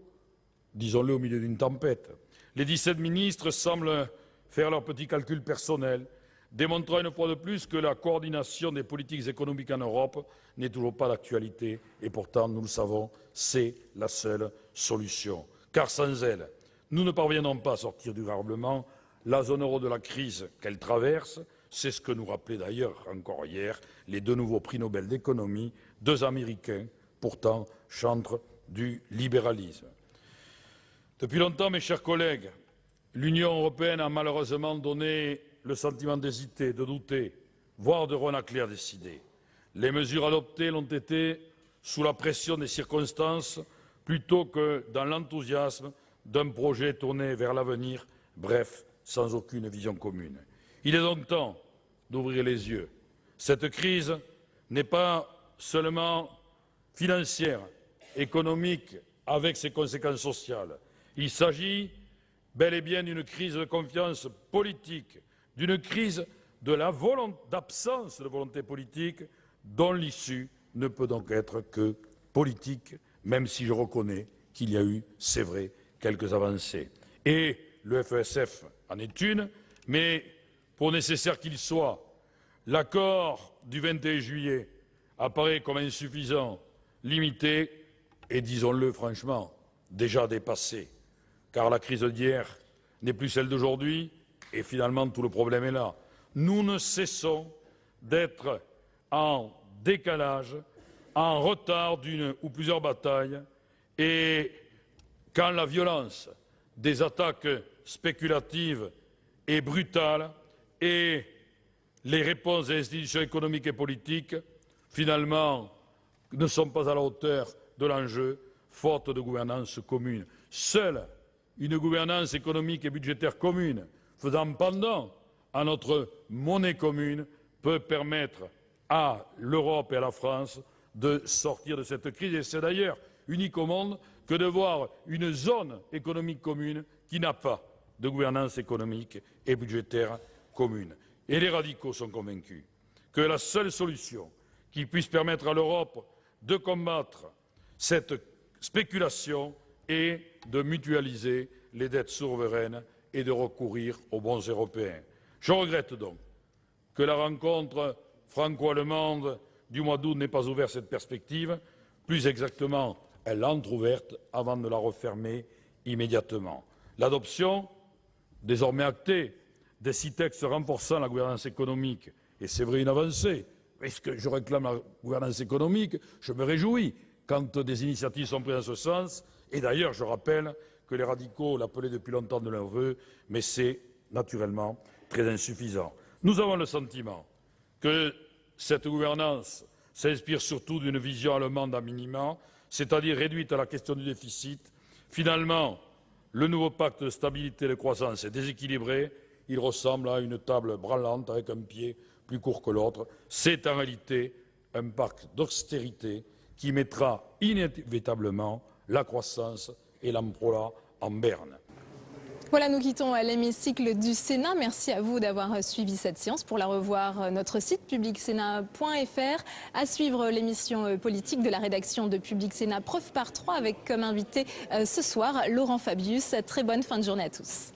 disons-le au milieu d'une tempête. Les 17 ministres semblent faire leurs petits calculs personnels, démontrant une fois de plus que la coordination des politiques économiques en Europe n'est toujours pas d'actualité, et pourtant, nous le savons, c'est la seule solution. Car sans elle, nous ne parviendrons pas à sortir durablement la zone euro de la crise qu'elle traverse. C'est ce que nous rappelaient d'ailleurs encore hier les deux nouveaux prix Nobel d'économie, deux Américains, pourtant chantres du libéralisme. Depuis longtemps, mes chers collègues, l'Union européenne a malheureusement donné le sentiment d'hésiter, de douter, voire de renâcler à décider. Les mesures adoptées l'ont été sous la pression des circonstances plutôt que dans l'enthousiasme d'un projet tourné vers l'avenir, bref, sans aucune vision commune. Il est donc temps d'ouvrir les yeux. Cette crise n'est pas seulement financière, économique, avec ses conséquences sociales. Il s'agit bel et bien d'une crise de confiance politique, d'une crise d'absence de volonté politique, dont l'issue ne peut donc être que politique, même si je reconnais qu'il y a eu, c'est vrai, quelques avancées. Et le FESF en est une, mais pour nécessaire qu'il soit, l'accord du 21 juillet apparaît comme insuffisant, limité et, disons-le franchement, déjà dépassé. Car la crise d'hier n'est plus celle d'aujourd'hui et finalement tout le problème est là. Nous ne cessons d'être en décalage, en retard d'une ou plusieurs batailles et quand la violence des attaques spéculatives est brutale et les réponses des institutions économiques et politiques, finalement, ne sont pas à la hauteur de l'enjeu, faute de gouvernance commune. Seule une gouvernance économique et budgétaire commune, faisant pendant à notre monnaie commune, peut permettre à l'Europe et à la France de sortir de cette crise. Et c'est d'ailleurs unique au monde que de voir une zone économique commune qui n'a pas de gouvernance économique et budgétaire commune. Et les radicaux sont convaincus que la seule solution qui puisse permettre à l'Europe de combattre cette spéculation est de mutualiser les dettes souveraines et de recourir aux bons européens. Je regrette donc que la rencontre franco-allemande du mois d'août n'ait pas ouvert cette perspective. Plus exactement, elle l'a entrouverte avant de la refermer immédiatement. L'adoption, désormais actée, des 6 textes renforçant la gouvernance économique, et c'est vrai une avancée, puisque je réclame la gouvernance économique, je me réjouis quand des initiatives sont prises en ce sens, et d'ailleurs je rappelle que les radicaux l'appelaient depuis longtemps de leur vœu, mais c'est naturellement très insuffisant. Nous avons le sentiment que cette gouvernance s'inspire surtout d'une vision allemande à minima, c'est-à-dire réduite à la question du déficit. Finalement, le nouveau pacte de stabilité et de croissance est déséquilibré, il ressemble à une table branlante avec un pied plus court que l'autre. C'est en réalité un pacte d'austérité qui mettra inévitablement la croissance et l'emploi en berne. Voilà, nous quittons l'hémicycle du Sénat. Merci à vous d'avoir suivi cette séance. Pour la revoir, notre site publicsénat.fr. À suivre l'émission politique de la rédaction de Public Sénat, preuve par 3, avec comme invité ce soir Laurent Fabius. Très bonne fin de journée à tous.